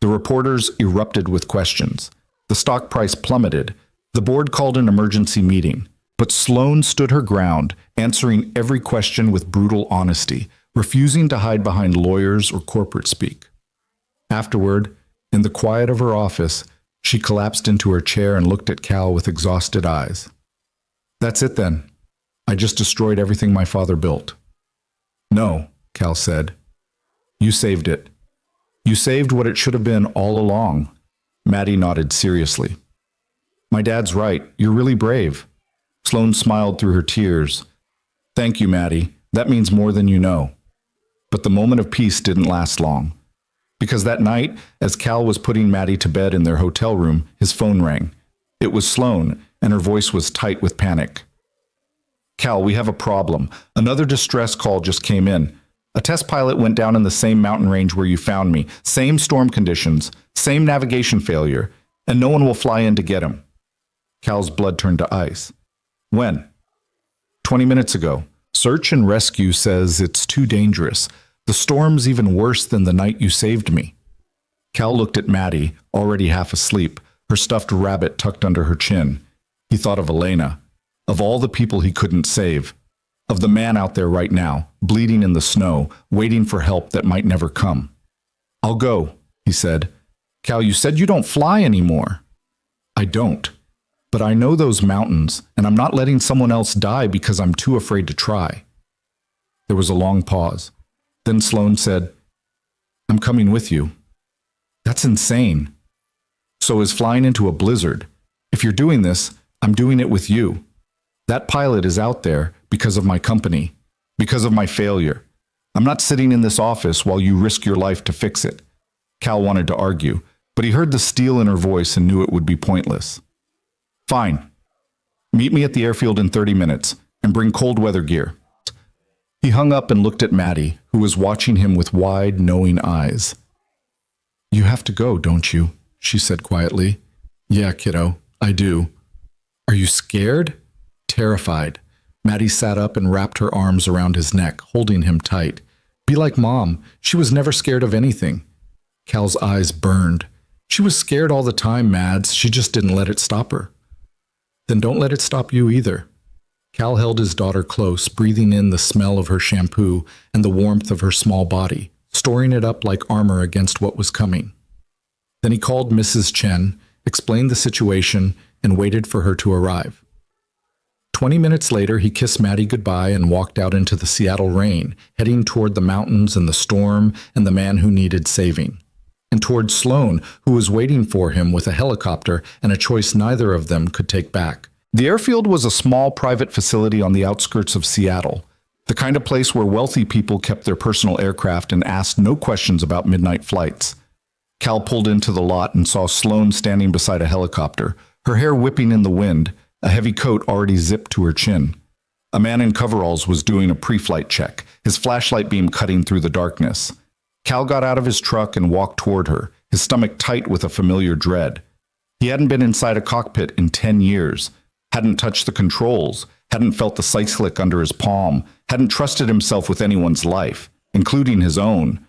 The reporters erupted with questions. The stock price plummeted. The board called an emergency meeting. But Sloane stood her ground, answering every question with brutal honesty, refusing to hide behind lawyers or corporate speak. Afterward, in the quiet of her office, she collapsed into her chair and looked at Cal with exhausted eyes. "That's it then. I just destroyed everything my father built." "No," Cal said. "You saved it. You saved what it should have been all along." Maddie nodded seriously. "My dad's right. You're really brave." Sloane smiled through her tears. "Thank you, Maddie. That means more than you know." But the moment of peace didn't last long. Because that night, as Cal was putting Maddie to bed in their hotel room, his phone rang. It was Sloane, and her voice was tight with panic. "Cal, we have a problem. Another distress call just came in. A test pilot went down in the same mountain range where you found me, same storm conditions, same navigation failure, and no one will fly in to get him." Cal's blood turned to ice. "When?" 20 minutes ago. Search and rescue says it's too dangerous. The storm's even worse than the night you saved me." Cal looked at Maddie, already half asleep, her stuffed rabbit tucked under her chin. He thought of Elena, of all the people he couldn't save, of the man out there right now, bleeding in the snow, waiting for help that might never come. "I'll go," he said. "Cal, you said you don't fly anymore." "I don't. But I know those mountains, and I'm not letting someone else die because I'm too afraid to try." There was a long pause. Then Sloane said, "I'm coming with you." "That's insane." "So is flying into a blizzard. If you're doing this, I'm doing it with you. That pilot is out there because of my company, because of my failure. I'm not sitting in this office while you risk your life to fix it." Cal wanted to argue, but he heard the steel in her voice and knew it would be pointless. "Fine. Meet me at the airfield in 30 minutes, and bring cold weather gear." He hung up and looked at Maddie, who was watching him with wide, knowing eyes. "You have to go, don't you?" she said quietly. "Yeah, kiddo, I do." "Are you scared?" Terrified. Maddie sat up and wrapped her arms around his neck, holding him tight. "Be like Mom. She was never scared of anything." Cal's eyes burned. "She was scared all the time, Mads. She just didn't let it stop her." "Then don't let it stop you either." Cal held his daughter close, breathing in the smell of her shampoo and the warmth of her small body, storing it up like armor against what was coming. Then he called Mrs. Chen, explained the situation, and waited for her to arrive. 20 minutes later, he kissed Maddie goodbye and walked out into the Seattle rain, heading toward the mountains and the storm and the man who needed saving. And toward Sloane, who was waiting for him with a helicopter and a choice neither of them could take back. The airfield was a small private facility on the outskirts of Seattle, the kind of place where wealthy people kept their personal aircraft and asked no questions about midnight flights. Cal pulled into the lot and saw Sloane standing beside a helicopter, her hair whipping in the wind, a heavy coat already zipped to her chin. A man in coveralls was doing a pre-flight check, his flashlight beam cutting through the darkness. Cal got out of his truck and walked toward her, his stomach tight with a familiar dread. He hadn't been inside a cockpit in 10 years, hadn't touched the controls, hadn't felt the sight click under his palm, hadn't trusted himself with anyone's life, including his own.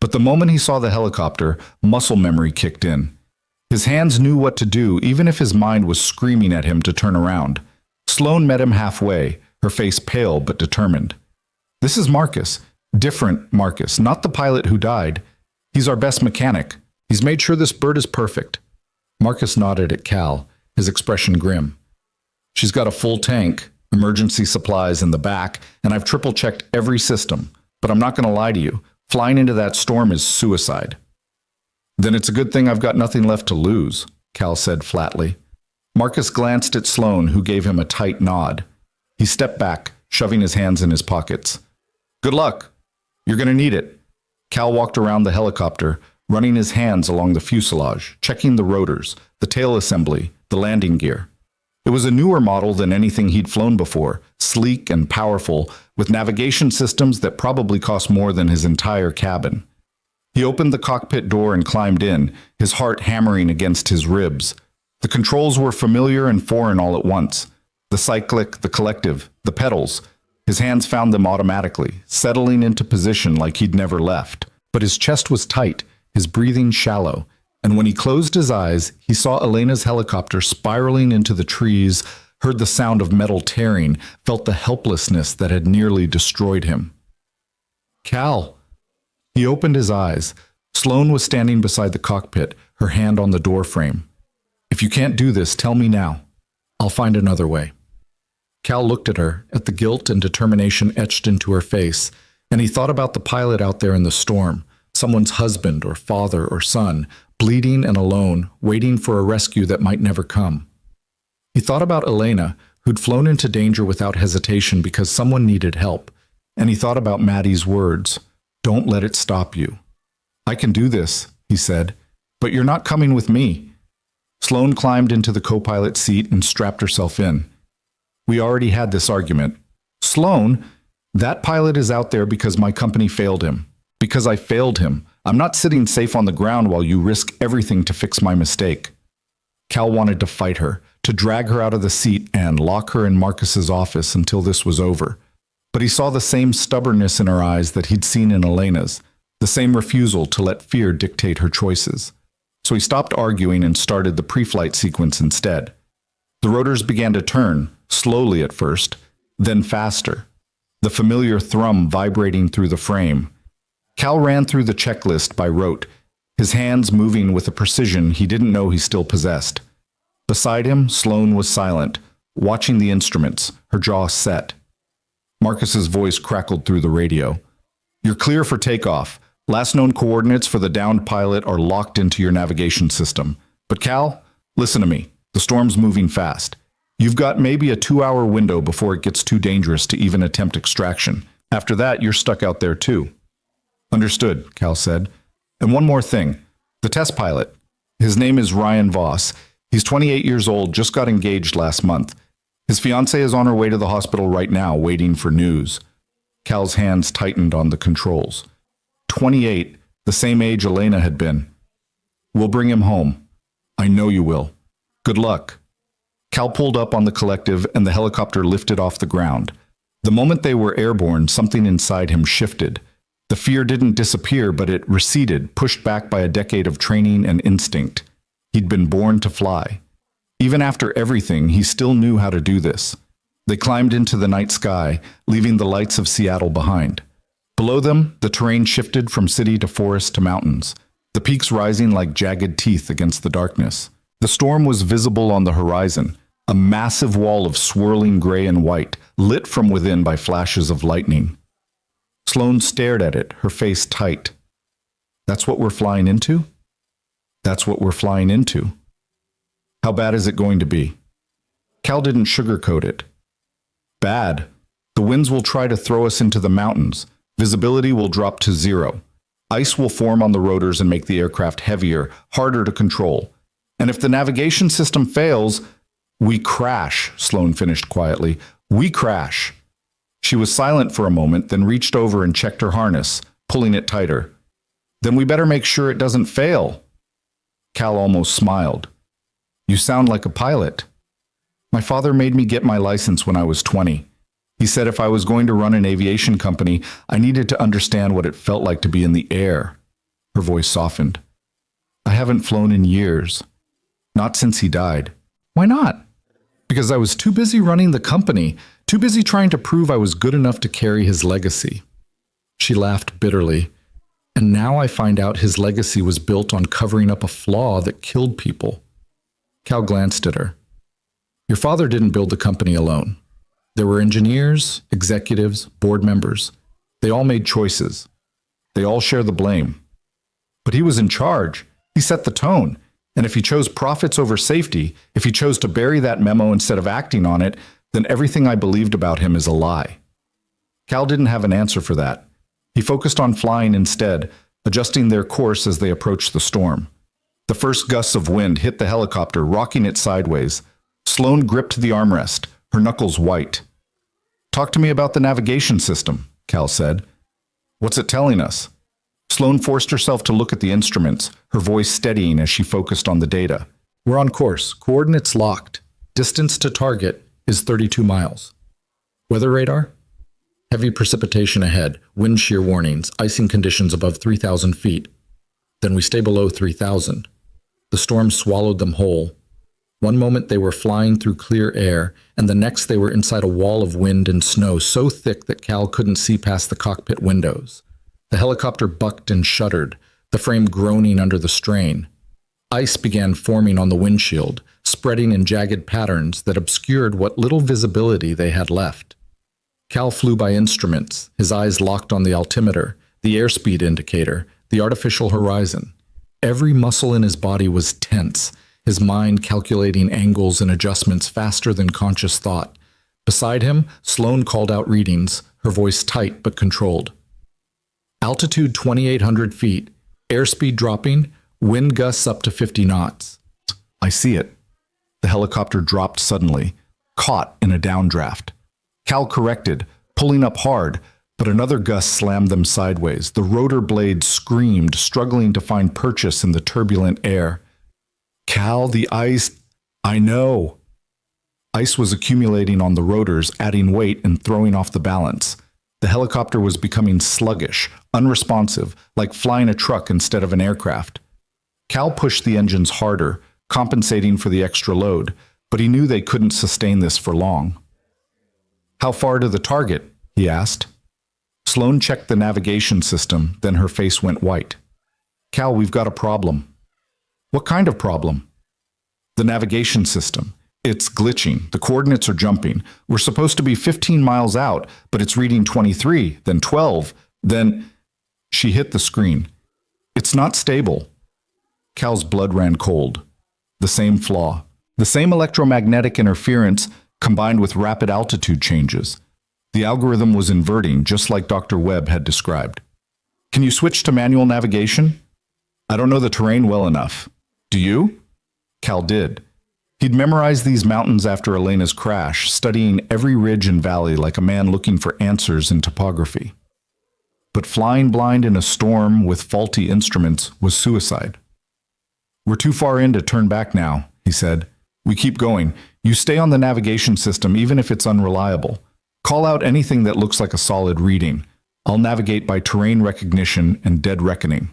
But the moment he saw the helicopter, muscle memory kicked in. His hands knew what to do, even if his mind was screaming at him to turn around. Sloane met him halfway, her face pale but determined. "This is Marcus. Different Marcus, not the pilot who died. He's our best mechanic. He's made sure this bird is perfect." Marcus nodded at Cal, his expression grim. "She's got a full tank, emergency supplies in the back, and I've triple-checked every system. But I'm not going to lie to you. Flying into that storm is suicide." "Then it's a good thing I've got nothing left to lose," Cal said flatly. Marcus glanced at Sloane, who gave him a tight nod. He stepped back, shoving his hands in his pockets. "Good luck. You're going to need it." Cal walked around the helicopter, running his hands along the fuselage, checking the rotors, the tail assembly, the landing gear. It was a newer model than anything he'd flown before, sleek and powerful, with navigation systems that probably cost more than his entire cabin. He opened the cockpit door and climbed in, his heart hammering against his ribs. The controls were familiar and foreign all at once. The cyclic, the collective, the pedals. His hands found them automatically, settling into position like he'd never left. But his chest was tight, his breathing shallow, and when he closed his eyes, he saw Elena's helicopter spiraling into the trees, heard the sound of metal tearing, felt the helplessness that had nearly destroyed him. Cal! He opened his eyes. Sloane was standing beside the cockpit, her hand on the door frame. If you can't do this, tell me now. I'll find another way. Cal looked at her, at the guilt and determination etched into her face, and he thought about the pilot out there in the storm, someone's husband or father or son, bleeding and alone, waiting for a rescue that might never come. He thought about Elena, who'd flown into danger without hesitation because someone needed help, and he thought about Maddie's words, "Don't let it stop you." "I can do this," he said, "but you're not coming with me." Sloane climbed into the co-pilot seat and strapped herself in. We already had this argument. Sloane, that pilot is out there because my company failed him. Because I failed him. I'm not sitting safe on the ground while you risk everything to fix my mistake. Cal wanted to fight her, to drag her out of the seat and lock her in Marcus's office until this was over. But he saw the same stubbornness in her eyes that he'd seen in Elena's, the same refusal to let fear dictate her choices. So he stopped arguing and started the pre-flight sequence instead. The rotors began to turn, slowly at first, then faster, the familiar thrum vibrating through the frame. Cal ran through the checklist by rote, his hands moving with a precision he didn't know he still possessed. Beside him, Sloane was silent, watching the instruments, her jaw set. Marcus's voice crackled through the radio. "You're clear for takeoff. Last known coordinates for the downed pilot are locked into your navigation system. But Cal, listen to me. The storm's moving fast. You've got maybe a 2-hour window before it gets too dangerous to even attempt extraction. After that, you're stuck out there too." "Understood," Cal said. "And one more thing. The test pilot. His name is Ryan Voss. He's 28 years old, just got engaged last month. His fiancée is on her way to the hospital right now, waiting for news." Cal's hands tightened on the controls. 28, the same age Elena had been. "We'll bring him home. I know you will. Good luck." Cal pulled up on the collective and the helicopter lifted off the ground. The moment they were airborne, something inside him shifted. The fear didn't disappear, but it receded, pushed back by a decade of training and instinct. He'd been born to fly. Even after everything, he still knew how to do this. They climbed into the night sky, leaving the lights of Seattle behind. Below them, the terrain shifted from city to forest to mountains, the peaks rising like jagged teeth against the darkness. The storm was visible on the horizon, a massive wall of swirling gray and white, lit from within by flashes of lightning. Sloane stared at it, her face tight. "That's what we're flying into?" "That's what we're flying into." "How bad is it going to be?" Cal didn't sugarcoat it. "Bad. The winds will try to throw us into the mountains. Visibility will drop to 0. Ice will form on the rotors and make the aircraft heavier, harder to control. And if the navigation system fails, we crash," Sloane finished quietly. "We crash." She was silent for a moment, then reached over and checked her harness, pulling it tighter. "Then we better make sure it doesn't fail." Cal almost smiled. "You sound like a pilot." "My father made me get my license when I was 20. He said if I was going to run an aviation company, I needed to understand what it felt like to be in the air." Her voice softened. "I haven't flown in years. Not since he died." "Why not?" "Because I was too busy running the company, too busy trying to prove I was good enough to carry his legacy." She laughed bitterly. "And now I find out his legacy was built on covering up a flaw that killed people." Cal glanced at her. "Your father didn't build the company alone. There were engineers, executives, board members. They all made choices. They all share the blame. But he was in charge. He set the tone. And if he chose profits over safety, if he chose to bury that memo instead of acting on it, then everything I believed about him is a lie." Cal didn't have an answer for that. He focused on flying instead, adjusting their course as they approached the storm. The first gusts of wind hit the helicopter, rocking it sideways. Sloane gripped the armrest, her knuckles white. "Talk to me about the navigation system," Cal said. "What's it telling us?" Sloane forced herself to look at the instruments, her voice steadying as she focused on the data. "We're on course. Coordinates locked. Distance to target is 32 miles. Weather radar? Heavy precipitation ahead, wind shear warnings, icing conditions above 3,000 feet. Then we stay below 3,000. The storm swallowed them whole. One moment they were flying through clear air, and the next they were inside a wall of wind and snow so thick that Cal couldn't see past the cockpit windows. The helicopter bucked and shuddered, the frame groaning under the strain. Ice began forming on the windshield, spreading in jagged patterns that obscured what little visibility they had left. Cal flew by instruments, his eyes locked on the altimeter, the airspeed indicator, the artificial horizon. Every muscle in his body was tense, his mind calculating angles and adjustments faster than conscious thought. Beside him, Sloane called out readings, her voice tight but controlled. Altitude 2,800 feet, airspeed dropping, wind gusts up to 50 knots. I see it. The helicopter dropped suddenly, caught in a downdraft. Cal corrected, pulling up hard, but another gust slammed them sideways. The rotor blades screamed, struggling to find purchase in the turbulent air. Cal, the ice... I know. Ice was accumulating on the rotors, adding weight and throwing off the balance. The helicopter was becoming sluggish, unresponsive, like flying a truck instead of an aircraft. Cal pushed the engines harder, compensating for the extra load, but he knew they couldn't sustain this for long. How far to the target? He asked. Sloane checked the navigation system, then her face went white. Cal, we've got a problem. What kind of problem? The navigation system. It's glitching. The coordinates are jumping. We're supposed to be 15 miles out, but it's reading 23, then 12, then... She hit the screen. It's not stable. Cal's blood ran cold. The same flaw. The same electromagnetic interference combined with rapid altitude changes. The algorithm was inverting, just like Dr. Webb had described. Can you switch to manual navigation? I don't know the terrain well enough. Do you? Cal did. He'd memorized these mountains after Elena's crash, studying every ridge and valley like a man looking for answers in topography. But flying blind in a storm with faulty instruments was suicide. We're too far in to turn back now, he said. We keep going. You stay on the navigation system even if it's unreliable. Call out anything that looks like a solid reading. I'll navigate by terrain recognition and dead reckoning.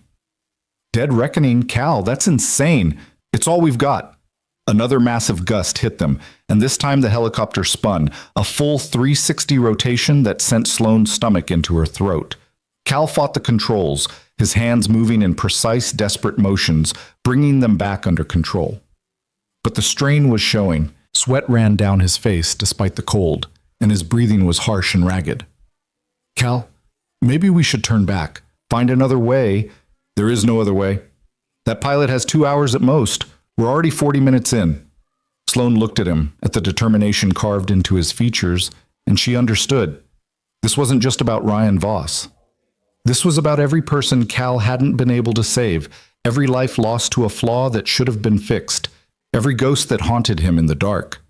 Dead reckoning? Cal, that's insane. It's all we've got. Another massive gust hit them, and this time the helicopter spun, a full 360 rotation that sent Sloane's stomach into her throat. Cal fought the controls, his hands moving in precise, desperate motions, bringing them back under control. But the strain was showing. Sweat ran down his face despite the cold, and his breathing was harsh and ragged. Cal, maybe we should turn back. Find another way. There is no other way. That pilot has 2 hours at most. We're already 40 minutes in. Sloane looked at him, at the determination carved into his features, and she understood. This wasn't just about Ryan Voss. This was about every person Cal hadn't been able to save, every life lost to a flaw that should have been fixed, every ghost that haunted him in the dark.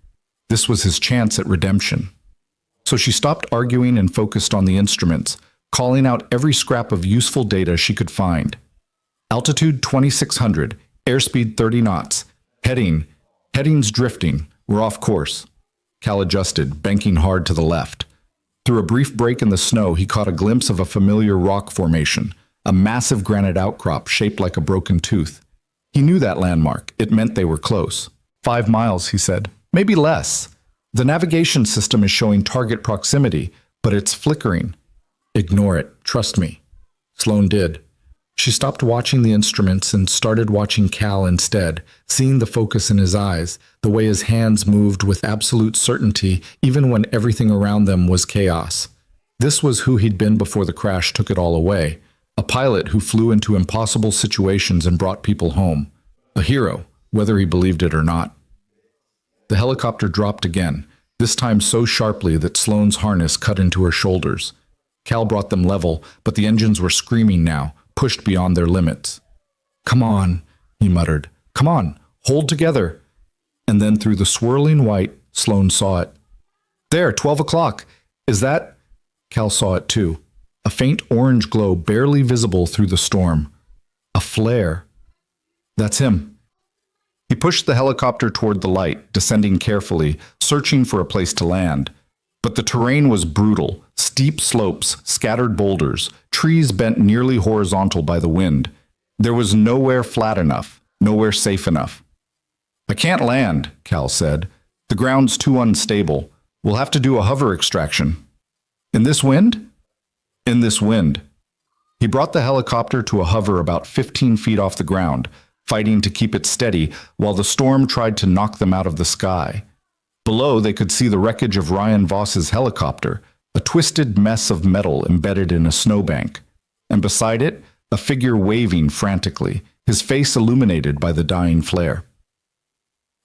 This was his chance at redemption. So she stopped arguing and focused on the instruments, calling out every scrap of useful data she could find. Altitude 2,600, airspeed 30 knots, heading's drifting, we're off course. Cal adjusted, banking hard to the left. Through a brief break in the snow, he caught a glimpse of a familiar rock formation, a massive granite outcrop shaped like a broken tooth. He knew that landmark. It meant they were close. 5 miles, he said. Maybe less. The navigation system is showing target proximity, but it's flickering. Ignore it. Trust me. Sloane did. She stopped watching the instruments and started watching Cal instead, seeing the focus in his eyes, the way his hands moved with absolute certainty even when everything around them was chaos. This was who he'd been before the crash took it all away. A pilot who flew into impossible situations and brought people home. A hero, whether he believed it or not. The helicopter dropped again, this time so sharply that Sloane's harness cut into her shoulders. Cal brought them level, but the engines were screaming now, pushed beyond their limits. Come on, he muttered. Come on, hold together. And then through the swirling white, Sloane saw it. There, 12 o'clock. Is that? Cal saw it too. A faint orange glow barely visible through the storm. A flare. That's him. He pushed the helicopter toward the light, descending carefully, searching for a place to land. But the terrain was brutal. Steep slopes, scattered boulders, trees bent nearly horizontal by the wind. There was nowhere flat enough, nowhere safe enough. I can't land, Cal said. The ground's too unstable. We'll have to do a hover extraction. In this wind? In this wind. He brought the helicopter to a hover about 15 feet off the ground, fighting to keep it steady while the storm tried to knock them out of the sky. Below, they could see the wreckage of Ryan Voss's helicopter, a twisted mess of metal embedded in a snowbank. And beside it, a figure waving frantically, his face illuminated by the dying flare.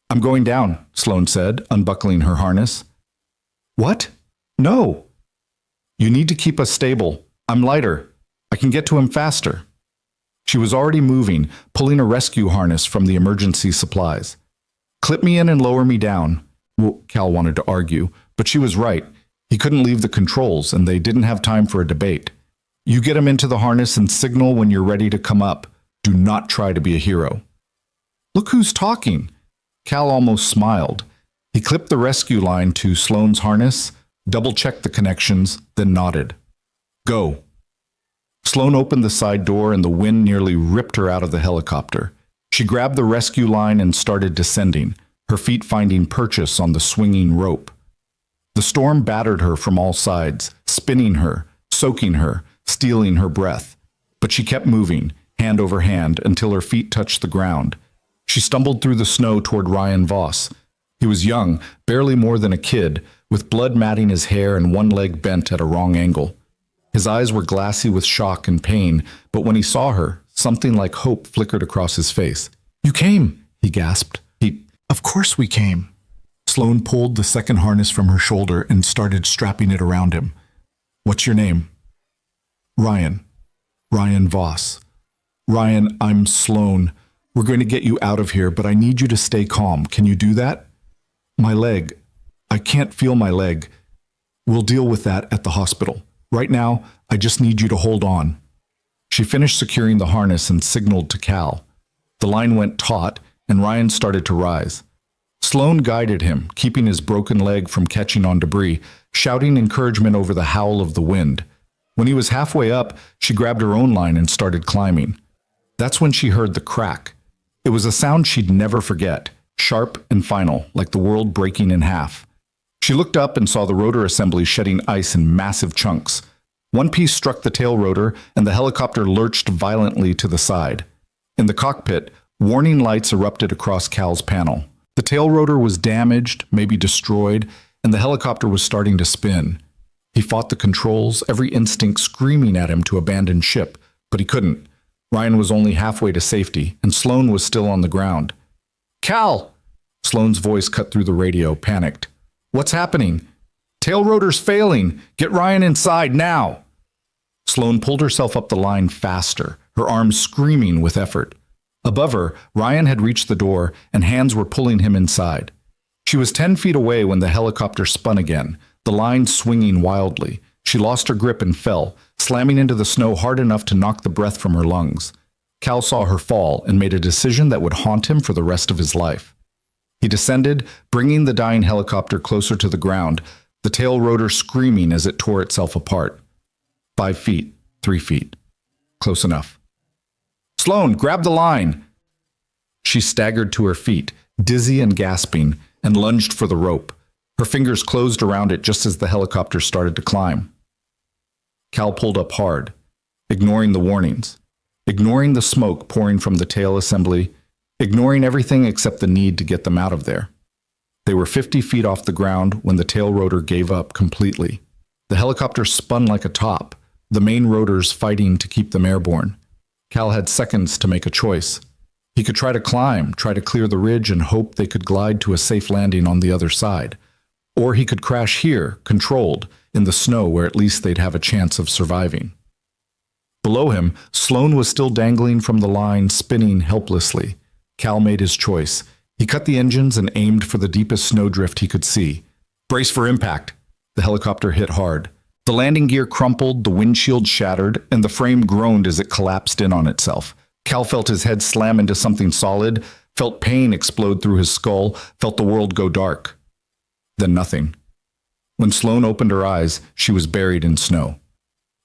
I'm going down, Sloane said, unbuckling her harness. What? No. You need to keep us stable. I'm lighter. I can get to him faster. She was already moving, pulling a rescue harness from the emergency supplies. Clip me in and lower me down. Well, Cal wanted to argue, but she was right. He couldn't leave the controls, and they didn't have time for a debate. You get him into the harness and signal when you're ready to come up. Do not try to be a hero. Look who's talking. Cal almost smiled. He clipped the rescue line to Sloane's harness, double-checked the connections, then nodded. Go. Sloane opened the side door and the wind nearly ripped her out of the helicopter. She grabbed the rescue line and started descending, her feet finding purchase on the swinging rope. The storm battered her from all sides, spinning her, soaking her, stealing her breath. But she kept moving, hand over hand, until her feet touched the ground. She stumbled through the snow toward Ryan Voss. He was young, barely more than a kid, with blood matting his hair and one leg bent at a wrong angle. His eyes were glassy with shock and pain, but when he saw her, something like hope flickered across his face. You came, he gasped. Of course we came. Sloane pulled the second harness from her shoulder and started strapping it around him. What's your name? Ryan. Ryan Voss. Ryan, I'm Sloane. We're going to get you out of here, but I need you to stay calm. Can you do that? My leg. I can't feel my leg. We'll deal with that at the hospital. Right now, I just need you to hold on. She finished securing the harness and signaled to Cal. The line went taut, and Ryan started to rise. Sloane guided him, keeping his broken leg from catching on debris, shouting encouragement over the howl of the wind. When he was halfway up, she grabbed her own line and started climbing. That's when she heard the crack. It was a sound she'd never forget, sharp and final, like the world breaking in half. She looked up and saw the rotor assembly shedding ice in massive chunks. One piece struck the tail rotor, and the helicopter lurched violently to the side. In the cockpit, warning lights erupted across Cal's panel. The tail rotor was damaged, maybe destroyed, and the helicopter was starting to spin. He fought the controls, every instinct screaming at him to abandon ship, but he couldn't. Ryan was only halfway to safety, and Sloane was still on the ground. Cal! Sloane's voice cut through the radio, panicked. What's happening? Tail rotor's failing. Get Ryan inside now. Sloane pulled herself up the line faster, her arms screaming with effort. Above her, Ryan had reached the door, and hands were pulling him inside. She was 10 feet away when the helicopter spun again, the line swinging wildly. She lost her grip and fell, slamming into the snow hard enough to knock the breath from her lungs. Cal saw her fall and made a decision that would haunt him for the rest of his life. He descended, bringing the dying helicopter closer to the ground, the tail rotor screaming as it tore itself apart. 5 feet, 3 feet. Close enough. Sloane, grab the line! She staggered to her feet, dizzy and gasping, and lunged for the rope. Her fingers closed around it just as the helicopter started to climb. Cal pulled up hard, ignoring the warnings, ignoring the smoke pouring from the tail assembly, ignoring everything except the need to get them out of there. They were 50 feet off the ground when the tail rotor gave up completely. The helicopter spun like a top, the main rotors fighting to keep them airborne. Cal had seconds to make a choice. He could try to climb, try to clear the ridge and hope they could glide to a safe landing on the other side. Or he could crash here, controlled, in the snow where at least they'd have a chance of surviving. Below him, Sloane was still dangling from the line, spinning helplessly. Cal made his choice. He cut the engines and aimed for the deepest snowdrift he could see. Brace for impact. The helicopter hit hard. The landing gear crumpled, the windshield shattered, and the frame groaned as it collapsed in on itself. Cal felt his head slam into something solid, felt pain explode through his skull, felt the world go dark. Then nothing. When Sloane opened her eyes, she was buried in snow.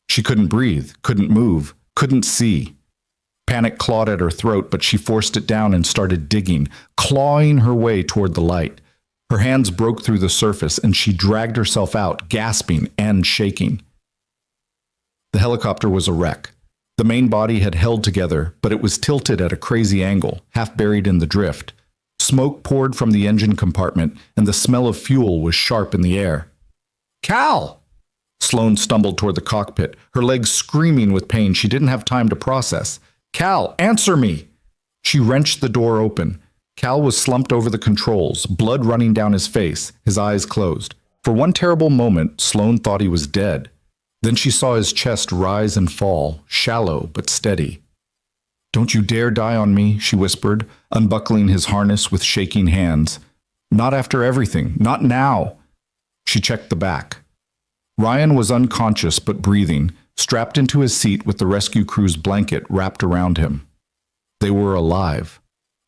She couldn't breathe, couldn't move, couldn't see. Panic clawed at her throat, but she forced it down and started digging, clawing her way toward the light. Her hands broke through the surface, and she dragged herself out, gasping and shaking. The helicopter was a wreck. The main body had held together, but it was tilted at a crazy angle, half buried in the drift. Smoke poured from the engine compartment, and the smell of fuel was sharp in the air. "Cal!" Sloane stumbled toward the cockpit, her legs screaming with pain she didn't have time to process. "Cal, answer me!" She wrenched the door open. Cal was slumped over the controls, blood running down his face, his eyes closed. For one terrible moment, Sloane thought he was dead. Then she saw his chest rise and fall, shallow but steady. "Don't you dare die on me," she whispered, unbuckling his harness with shaking hands. "Not after everything, not now." She checked the back. Ryan was unconscious but breathing, strapped into his seat with the rescue crew's blanket wrapped around him. They were alive.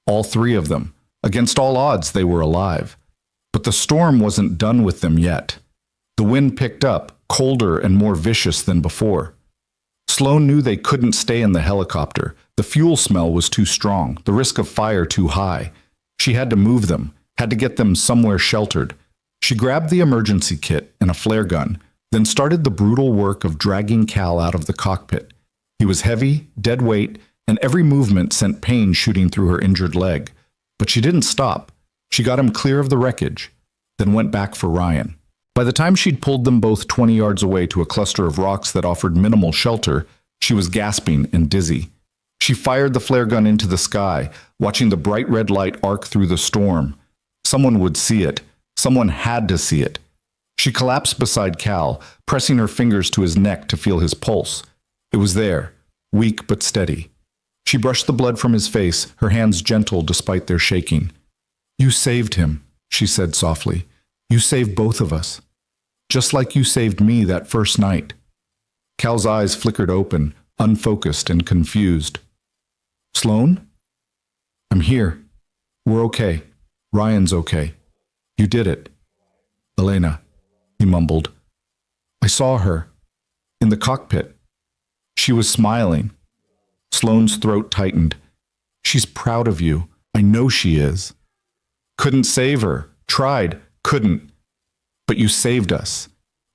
All three of them. Against all odds, they were alive. But the storm wasn't done with them yet. The wind picked up, colder and more vicious than before. Sloane knew they couldn't stay in the helicopter. The fuel smell was too strong, the risk of fire too high. She had to move them, had to get them somewhere sheltered. She grabbed the emergency kit and a flare gun, then started the brutal work of dragging Cal out of the cockpit. He was heavy, dead weight, and every movement sent pain shooting through her injured leg. But she didn't stop. She got him clear of the wreckage, then went back for Ryan. By the time she'd pulled them both 20 yards away to a cluster of rocks that offered minimal shelter, she was gasping and dizzy. She fired the flare gun into the sky, watching the bright red light arc through the storm. Someone would see it. Someone had to see it. She collapsed beside Cal, pressing her fingers to his neck to feel his pulse. It was there, weak but steady. She brushed the blood from his face, her hands gentle despite their shaking. "You saved him," she said softly. "You saved both of us. Just like you saved me that first night." Cal's eyes flickered open, unfocused and confused. "Sloane? I'm here. We're okay. Ryan's okay. You did it." "Elena," he mumbled. "I saw her. In the cockpit. She was smiling." Sloane's throat tightened. "She's proud of you. I know she is." "Couldn't save her. Tried. Couldn't. But you saved us.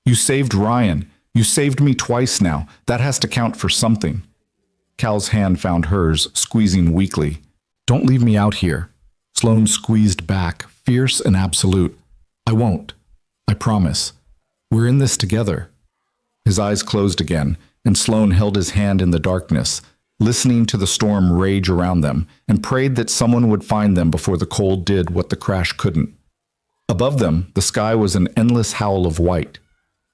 You saved Ryan. You saved me twice now. That has to count for something." Cal's hand found hers, squeezing weakly. "Don't leave me out here." Sloane squeezed back, fierce and absolute. "I won't. I promise. We're in this together." His eyes closed again, and Sloane held his hand in the darkness, listening to the storm rage around them, and prayed that someone would find them before the cold did what the crash couldn't. Above them, the sky was an endless howl of white.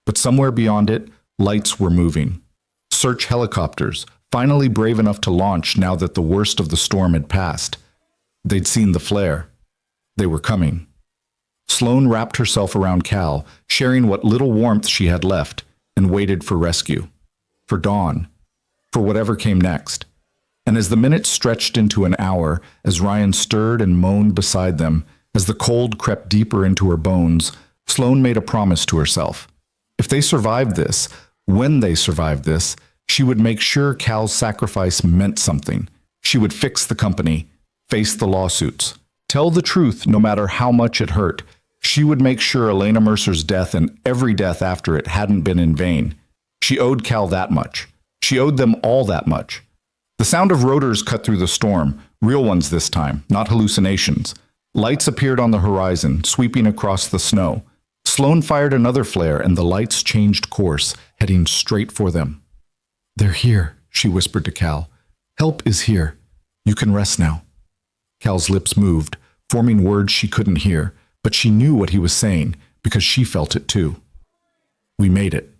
But somewhere beyond it, lights were moving. Search helicopters, finally brave enough to launch now that the worst of the storm had passed. They'd seen the flare. They were coming. Sloane wrapped herself around Cal, sharing what little warmth she had left, and waited for rescue. For dawn. For whatever came next. And as the minutes stretched into an hour, as Ryan stirred and moaned beside them, as the cold crept deeper into her bones, Sloane made a promise to herself. If they survived this, when they survived this, she would make sure Cal's sacrifice meant something. She would fix the company, face the lawsuits, tell the truth no matter how much it hurt. She would make sure Elena Mercer's death and every death after it hadn't been in vain. She owed Cal that much. She owed them all that much. The sound of rotors cut through the storm, real ones this time, not hallucinations. Lights appeared on the horizon, sweeping across the snow. Sloane fired another flare, and the lights changed course, heading straight for them. "They're here," she whispered to Cal. "Help is here. You can rest now." Cal's lips moved, forming words she couldn't hear, but she knew what he was saying, because she felt it too. "We made it."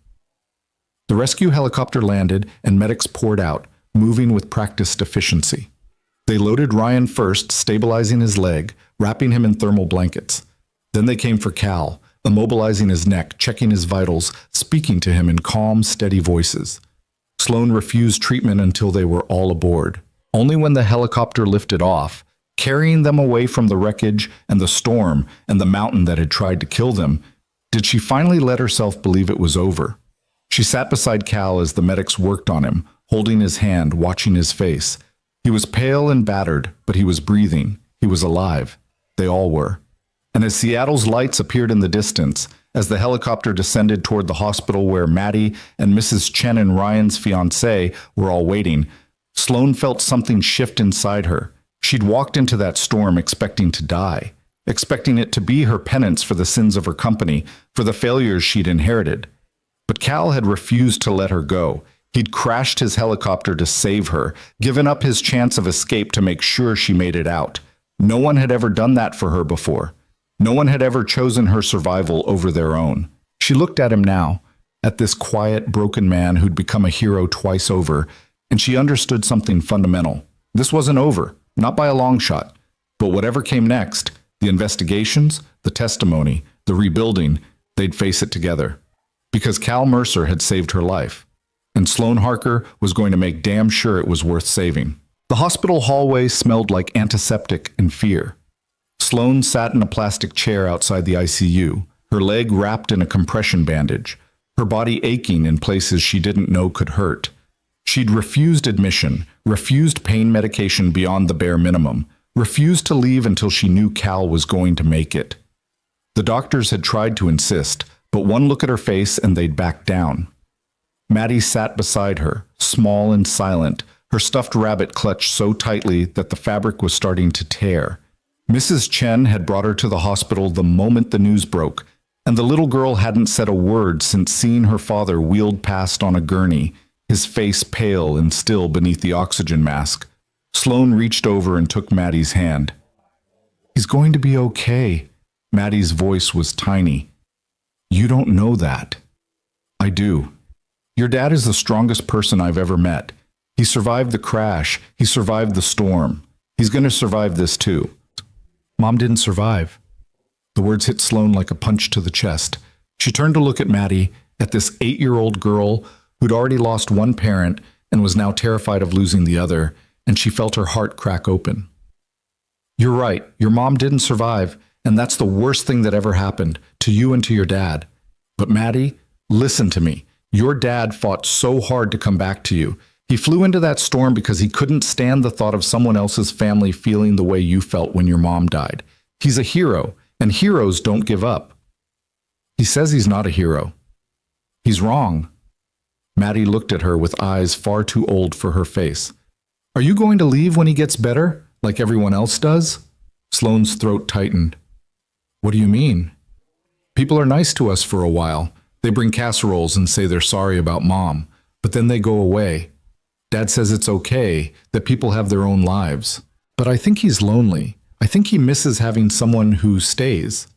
The rescue helicopter landed, and medics poured out, moving with practiced efficiency. They loaded Ryan first, stabilizing his leg, wrapping him in thermal blankets. Then they came for Cal, immobilizing his neck, checking his vitals, speaking to him in calm, steady voices. Sloane refused treatment until they were all aboard. Only when the helicopter lifted off, carrying them away from the wreckage and the storm and the mountain that had tried to kill them, did she finally let herself believe it was over. She sat beside Cal as the medics worked on him, holding his hand, watching his face. He was pale and battered, but he was breathing. He was alive. They all were. And as Seattle's lights appeared in the distance, as the helicopter descended toward the hospital where Maddie and Mrs. Chen and Ryan's fiancé were all waiting, Sloane felt something shift inside her. She'd walked into that storm expecting to die, expecting it to be her penance for the sins of her company, for the failures she'd inherited. But Cal had refused to let her go. He'd crashed his helicopter to save her, given up his chance of escape to make sure she made it out. No one had ever done that for her before. No one had ever chosen her survival over their own. She looked at him now, at this quiet, broken man who'd become a hero twice over, and she understood something fundamental. This wasn't over, not by a long shot. But whatever came next, the investigations, the testimony, the rebuilding, they'd face it together. Because Cal Mercer had saved her life, and Sloane Harker was going to make damn sure it was worth saving. The hospital hallway smelled like antiseptic and fear. Sloane sat in a plastic chair outside the ICU, her leg wrapped in a compression bandage, her body aching in places she didn't know could hurt. She'd refused admission, refused pain medication beyond the bare minimum, refused to leave until she knew Cal was going to make it. The doctors had tried to insist, but one look at her face and they'd back down. Maddie sat beside her, small and silent, her stuffed rabbit clutched so tightly that the fabric was starting to tear. Mrs. Chen had brought her to the hospital the moment the news broke, and the little girl hadn't said a word since seeing her father wheeled past on a gurney, his face pale and still beneath the oxygen mask. Sloane reached over and took Maddie's hand. "He's going to be okay." Maddie's voice was tiny. "You don't know that." "I do. Your dad is the strongest person I've ever met. He survived the crash. He survived the storm. He's going to survive this too." "Mom didn't survive." The words hit Sloane like a punch to the chest. She turned to look at Maddie, at this 8-year-old girl who'd already lost one parent and was now terrified of losing the other, and she felt her heart crack open. "You're right. Your mom didn't survive, and that's the worst thing that ever happened to you and to your dad. But Maddie, listen to me. Your dad fought so hard to come back to you. He flew into that storm because he couldn't stand the thought of someone else's family feeling the way you felt when your mom died. He's a hero, and heroes don't give up." "He says he's not a hero." "He's wrong." Maddie looked at her with eyes far too old for her face. "Are you going to leave when he gets better, like everyone else does?" Sloane's throat tightened. "What do you mean?" "People are nice to us for a while. They bring casseroles and say they're sorry about Mom, but then they go away. Dad says it's okay, that people have their own lives. But I think he's lonely. I think he misses having someone who stays."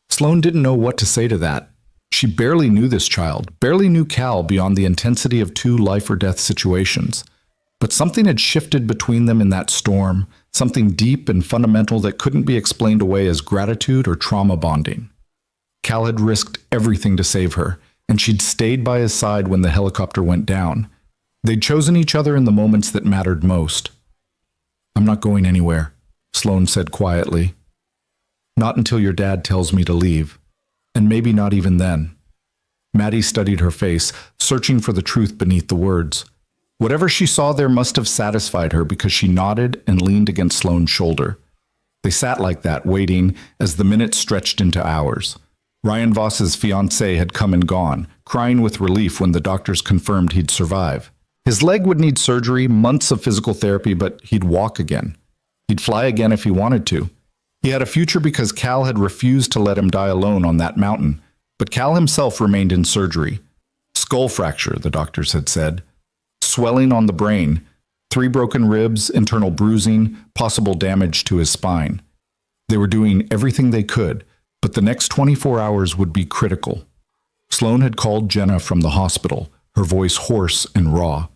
Sloane didn't know what to say to that. She barely knew this child, barely knew Cal beyond the intensity of 2 life-or-death situations. But something had shifted between them in that storm, something deep and fundamental that couldn't be explained away as gratitude or trauma bonding. Cal had risked everything to save her, and she'd stayed by his side when the helicopter went down. They'd chosen each other in the moments that mattered most. "I'm not going anywhere," Sloane said quietly. "Not until your dad tells me to leave. And maybe not even then." Maddie studied her face, searching for the truth beneath the words. Whatever she saw there must have satisfied her because she nodded and leaned against Sloane's shoulder. They sat like that, waiting, as the minutes stretched into hours. Ryan Voss's fiancée had come and gone, crying with relief when the doctors confirmed he'd survive. His leg would need surgery, months of physical therapy, but he'd walk again. He'd fly again if he wanted to. He had a future because Cal had refused to let him die alone on that mountain, but Cal himself remained in surgery. Skull fracture, the doctors had said. Swelling on the brain, 3 broken ribs, internal bruising, possible damage to his spine. They were doing everything they could, but the next 24 hours would be critical. Sloane had called Jenna from the hospital, her voice hoarse and raw.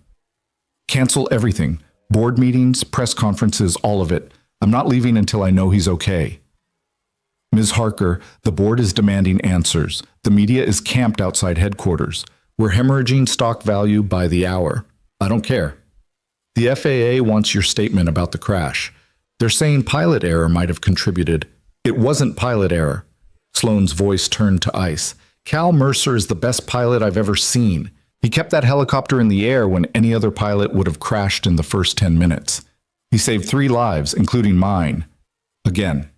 "Cancel everything. Board meetings, press conferences, all of it. I'm not leaving until I know he's okay." "Ms. Harker, the board is demanding answers. The media is camped outside headquarters. We're hemorrhaging stock value by the hour. I don't care. The FAA wants your statement about the crash. They're saying pilot error might have contributed. It wasn't pilot error." Sloane's voice turned to ice. "Cal Mercer is the best pilot I've ever seen. He kept that helicopter in the air when any other pilot would have crashed in the first 10 minutes. He saved 3 lives, including mine. Again.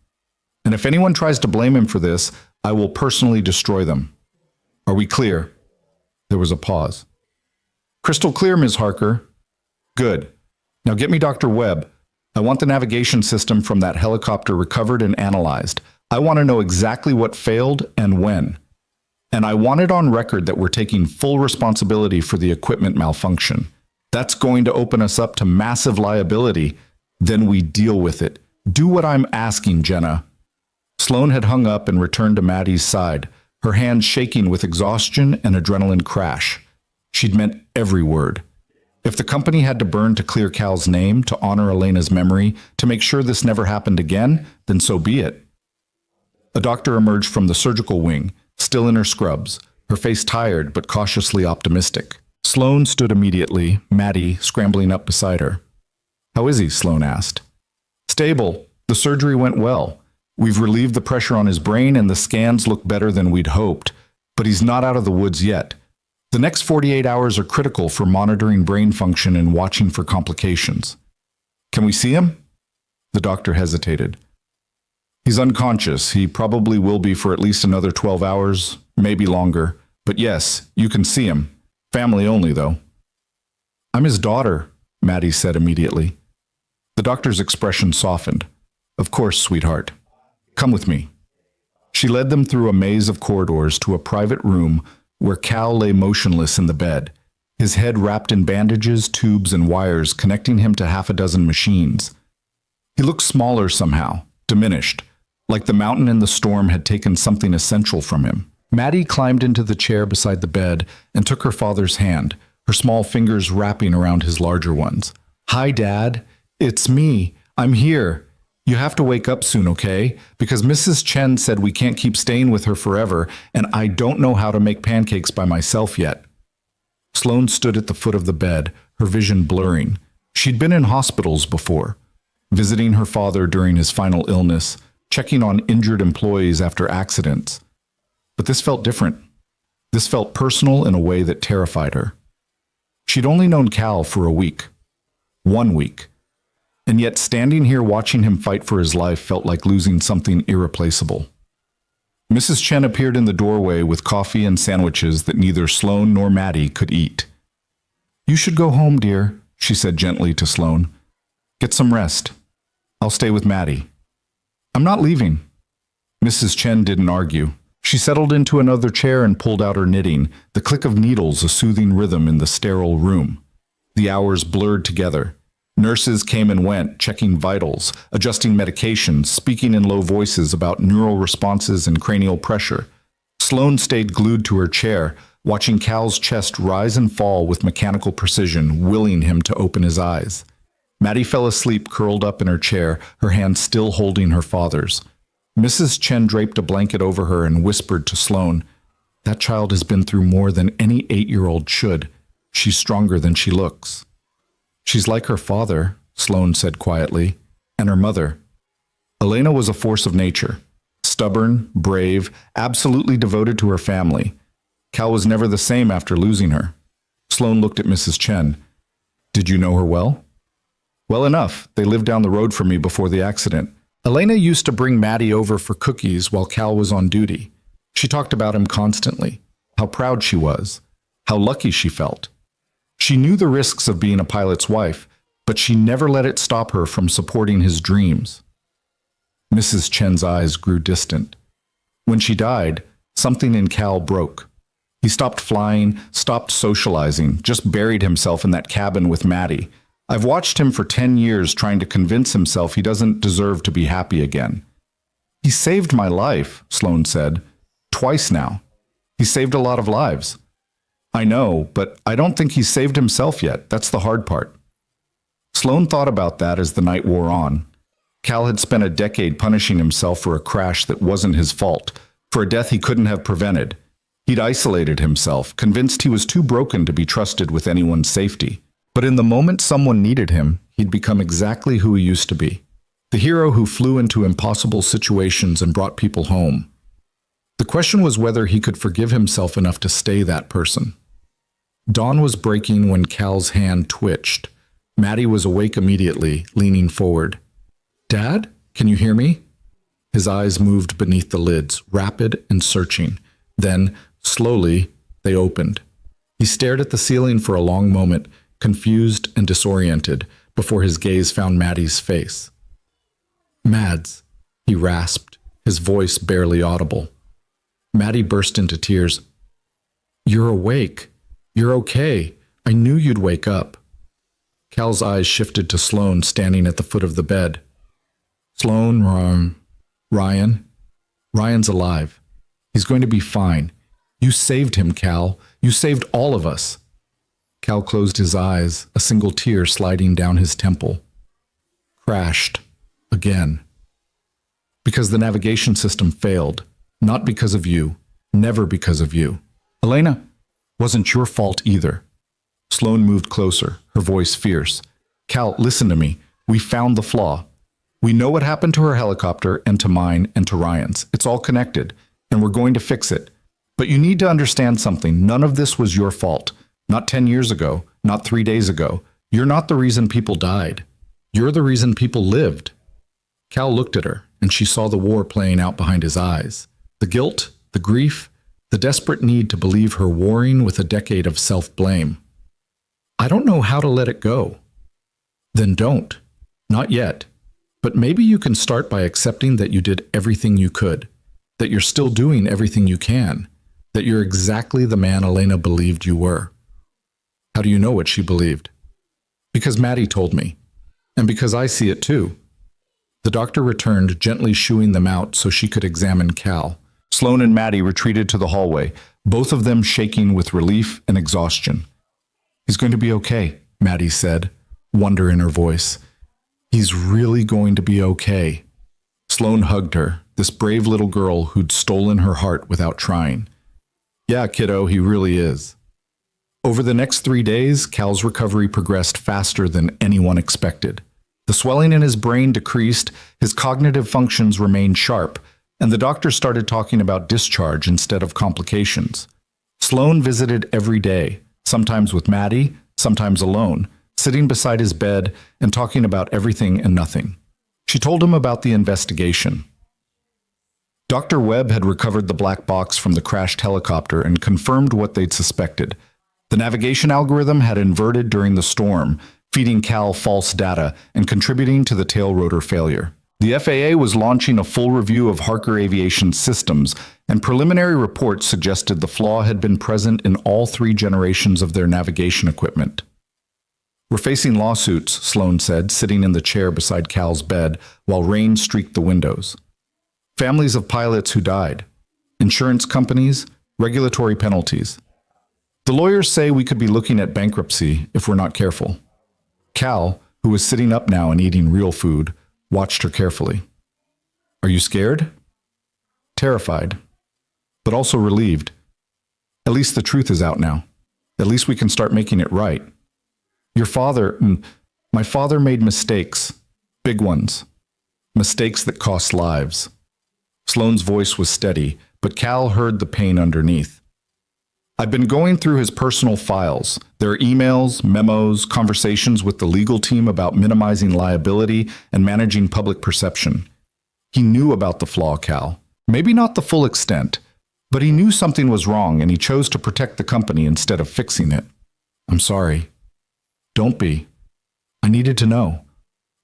And if anyone tries to blame him for this, I will personally destroy them. Are we clear? There was a pause. Crystal clear, Ms. Harker. Good. Now get me Dr. Webb. I want the navigation system from that helicopter recovered and analyzed. I want to know exactly what failed and when. And I want it on record that we're taking full responsibility for the equipment malfunction. That's going to open us up to massive liability. Then we deal with it. Do what I'm asking, Jenna. Sloane had hung up and returned to Maddie's side, her hands shaking with exhaustion and adrenaline crash. She'd meant every word. If the company had to burn to clear Cal's name, to honor Elena's memory, to make sure this never happened again, then so be it. A doctor emerged from the surgical wing, still in her scrubs, her face tired but cautiously optimistic. Sloane stood immediately, Maddie scrambling up beside her. How is he? Sloane asked. Stable. The surgery went well. We've relieved the pressure on his brain and the scans look better than we'd hoped, but he's not out of the woods yet. The next 48 hours are critical for monitoring brain function and watching for complications. Can we see him? The doctor hesitated. He's unconscious. He probably will be for at least another 12 hours, maybe longer. But yes, you can see him. Family only, though. I'm his daughter, Maddie said immediately. The doctor's expression softened. Of course, sweetheart. Come with me. She led them through a maze of corridors to a private room where Cal lay motionless in the bed, his head wrapped in bandages, tubes, and wires connecting him to half a dozen machines. He looked smaller somehow, diminished, like the mountain in the storm had taken something essential from him. Maddie climbed into the chair beside the bed and took her father's hand, her small fingers wrapping around his larger ones. Hi, Dad. It's me. I'm here. You have to wake up soon, okay? Because Mrs. Chen said we can't keep staying with her forever, and I don't know how to make pancakes by myself yet. Sloane stood at the foot of the bed, her vision blurring. She'd been in hospitals before, visiting her father during his final illness, checking on injured employees after accidents. But this felt different. This felt personal in a way that terrified her. She'd only known Cal for a week. 1 week. And yet standing here watching him fight for his life felt like losing something irreplaceable. Mrs. Chen appeared in the doorway with coffee and sandwiches that neither Sloane nor Maddie could eat. You should go home, dear, she said gently to Sloane. Get some rest. I'll stay with Maddie. I'm not leaving. Mrs. Chen didn't argue. She settled into another chair and pulled out her knitting, the click of needles a soothing rhythm in the sterile room. The hours blurred together. Nurses came and went, checking vitals, adjusting medications, speaking in low voices about neural responses and cranial pressure. Sloane stayed glued to her chair, watching Cal's chest rise and fall with mechanical precision, willing him to open his eyes. Maddie fell asleep curled up in her chair, her hand still holding her father's. Mrs. Chen draped a blanket over her and whispered to Sloane, That child has been through more than any 8-year-old should. She's stronger than she looks. She's like her father, Sloane said quietly, and her mother. Elena was a force of nature, stubborn, brave, absolutely devoted to her family. Cal was never the same after losing her. Sloane looked at Mrs. Chen. Did you know her well? Well enough. They lived down the road from me before the accident. Elena used to bring Maddie over for cookies while Cal was on duty. She talked about him constantly, how proud she was, how lucky she felt. She knew the risks of being a pilot's wife, but she never let it stop her from supporting his dreams. Mrs. Chen's eyes grew distant. When she died, something in Cal broke. He stopped flying, stopped socializing, just buried himself in that cabin with Maddie. I've watched him for 10 years trying to convince himself he doesn't deserve to be happy again. He saved my life, Sloane said. Twice now. He saved a lot of lives. I know, but I don't think he's saved himself yet. That's the hard part. Sloane thought about that as the night wore on. Cal had spent a decade punishing himself for a crash that wasn't his fault, for a death he couldn't have prevented. He'd isolated himself, convinced he was too broken to be trusted with anyone's safety. But in the moment someone needed him, he'd become exactly who he used to be. The hero who flew into impossible situations and brought people home. The question was whether he could forgive himself enough to stay that person. Dawn was breaking when Cal's hand twitched. Maddie was awake immediately, leaning forward. "Dad, can you hear me?" His eyes moved beneath the lids, rapid and searching. Then, slowly, they opened. He stared at the ceiling for a long moment, confused and disoriented, before his gaze found Maddie's face. "Mads," he rasped, his voice barely audible. Maddie burst into tears. "You're awake. You're okay. I knew you'd wake up." Cal's eyes shifted to Sloane standing at the foot of the bed. "Sloane, Ryan. Ryan's alive. He's going to be fine. You saved him, Cal. You saved all of us." Cal closed his eyes, a single tear sliding down his temple. Crashed. Again. Because the navigation system failed. Not because of you. Never because of you. "Elena, wasn't your fault either." Sloane moved closer, her voice fierce. "Cal, listen to me. We found the flaw. We know what happened to her helicopter and to mine and to Ryan's. It's all connected, and we're going to fix it. But you need to understand something. None of this was your fault. Not 10 years ago, not 3 days ago. You're not the reason people died. You're the reason people lived." Cal looked at her, and she saw the war playing out behind his eyes. The guilt, the grief, the desperate need to believe her warring with a decade of self-blame. "I don't know how to let it go." "Then don't. Not yet. But maybe you can start by accepting that you did everything you could, that you're still doing everything you can, that you're exactly the man Elena believed you were." "How do you know what she believed?" "Because Maddie told me, and because I see it too." The doctor returned, gently shooing them out so she could examine Cal. Sloane and Maddie retreated to the hallway, both of them shaking with relief and exhaustion. "He's going to be okay," Maddie said, wonder in her voice. "He's really going to be okay." Sloane hugged her, this brave little girl who'd stolen her heart without trying. "Yeah, kiddo, he really is." Over the next 3 days, Cal's recovery progressed faster than anyone expected. The swelling in his brain decreased, his cognitive functions remained sharp, and the doctor started talking about discharge instead of complications. Sloane visited every day, sometimes with Maddie, sometimes alone, sitting beside his bed and talking about everything and nothing. She told him about the investigation. Dr. Webb had recovered the black box from the crashed helicopter and confirmed what they'd suspected. The navigation algorithm had inverted during the storm, feeding Cal false data and contributing to the tail rotor failure. The FAA was launching a full review of Harker Aviation's systems, and preliminary reports suggested the flaw had been present in all 3 generations of their navigation equipment. "We're facing lawsuits," Sloane said, sitting in the chair beside Cal's bed while rain streaked the windows. "Families of pilots who died. Insurance companies, regulatory penalties. The lawyers say we could be looking at bankruptcy if we're not careful." Cal, who was sitting up now and eating real food, watched her carefully. "Are you scared?" "Terrified, but also relieved. At least the truth is out now. At least we can start making it right. My father made mistakes, big ones, mistakes that cost lives." Sloane's voice was steady, but Cal heard the pain underneath. "I've been going through his personal files. There are emails, memos, conversations with the legal team about minimizing liability and managing public perception. He knew about the flaw, Cal. Maybe not the full extent, but he knew something was wrong and he chose to protect the company instead of fixing it. I'm sorry. Don't be. I needed to know.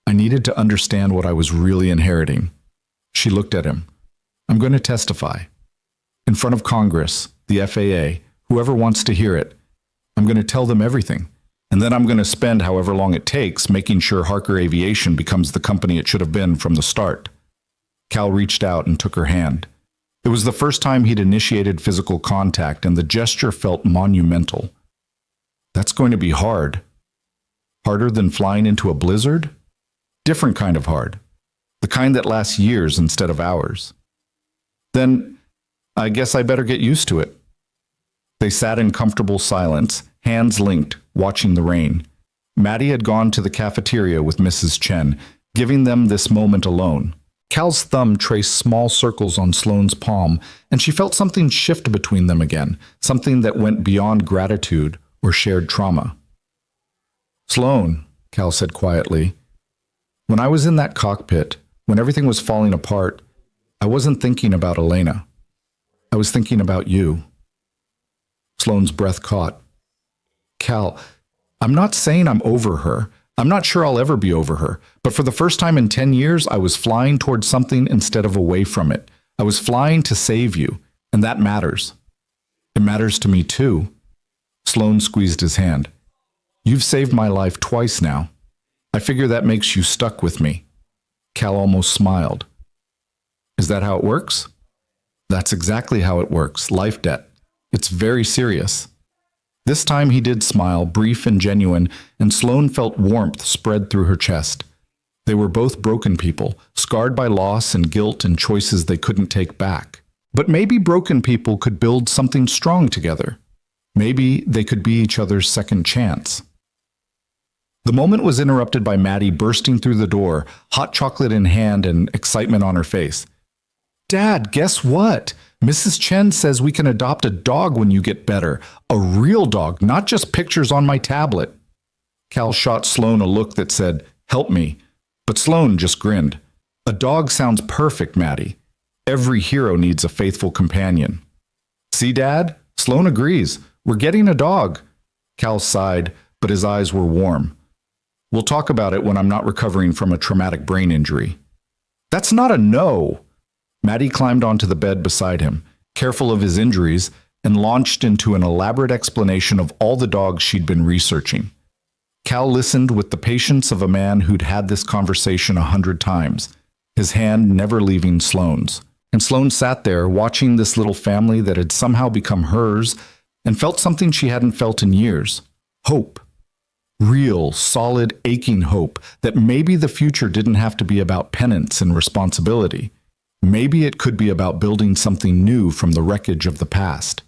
I needed to understand what I was really inheriting." She looked at him. "I'm going to testify. In front of Congress, the FAA, whoever wants to hear it. I'm going to tell them everything. And then I'm going to spend however long it takes making sure Harker Aviation becomes the company it should have been from the start." Cal reached out and took her hand. It was the first time he'd initiated physical contact, and the gesture felt monumental. "That's going to be hard." "Harder than flying into a blizzard?" "Different kind of hard. The kind that lasts years instead of hours." "Then I guess I better get used to it." They sat in comfortable silence, hands linked, watching the rain. Maddie had gone to the cafeteria with Mrs. Chen, giving them this moment alone. Cal's thumb traced small circles on Sloane's palm, and she felt something shift between them again, something that went beyond gratitude or shared trauma. "Sloan," Cal said quietly, "when I was in that cockpit, when everything was falling apart, I wasn't thinking about Elena. I was thinking about you." Sloan's breath caught. "Cal, I'm not saying I'm over her. I'm not sure I'll ever be over her. But for the first time in 10 years, I was flying towards something instead of away from it. I was flying to save you, and that matters." "It matters to me too." Sloan squeezed his hand. "You've saved my life twice now. I figure that makes you stuck with me." Cal almost smiled. "Is that how it works?" "That's exactly how it works. Life debt. It's very serious." This time he did smile, brief and genuine, and Sloan felt warmth spread through her chest. They were both broken people, scarred by loss and guilt and choices they couldn't take back. But maybe broken people could build something strong together. Maybe they could be each other's second chance. The moment was interrupted by Maddie bursting through the door, hot chocolate in hand and excitement on her face. "Dad, guess what? Mrs. Chen says we can adopt a dog when you get better. A real dog, not just pictures on my tablet." Cal shot Sloan a look that said, "Help me." But Sloan just grinned. "A dog sounds perfect, Maddie. Every hero needs a faithful companion." "See, Dad? Sloan agrees. We're getting a dog." Cal sighed, but his eyes were warm. "We'll talk about it when I'm not recovering from a traumatic brain injury." "That's not a no." Maddie climbed onto the bed beside him, careful of his injuries, and launched into an elaborate explanation of all the dogs she'd been researching. Cal listened with the patience of a man who'd had this conversation 100 times, his hand never leaving Sloan's. And Sloan sat there, watching this little family that had somehow become hers, and felt something she hadn't felt in years. Hope. Real, solid, aching hope that maybe the future didn't have to be about penance and responsibility. Maybe it could be about building something new from the wreckage of the past.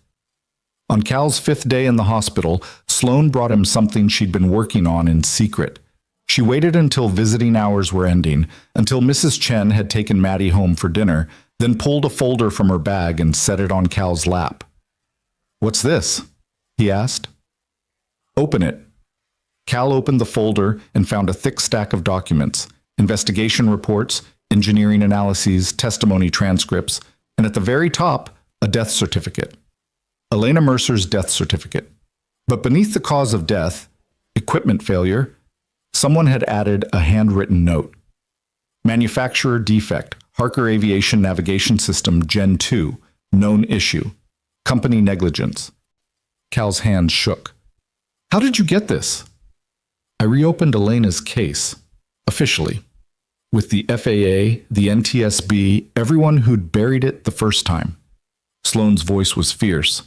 On Cal's 5th day in the hospital, Sloan brought him something she'd been working on in secret. She waited until visiting hours were ending, until Mrs. Chen had taken Maddie home for dinner, then pulled a folder from her bag and set it on Cal's lap. "What's this?" he asked. "Open it." Cal opened the folder and found a thick stack of documents, investigation reports, engineering analyses, testimony transcripts, and at the very top, a death certificate. Elena Mercer's death certificate. But beneath the cause of death, equipment failure, someone had added a handwritten note. Manufacturer defect, Harker Aviation Navigation System Gen 2, known issue. Company negligence. Cal's hands shook. "How did you get this?" "I reopened Elena's case, officially. With the FAA, the NTSB, everyone who'd buried it the first time." Sloan's voice was fierce.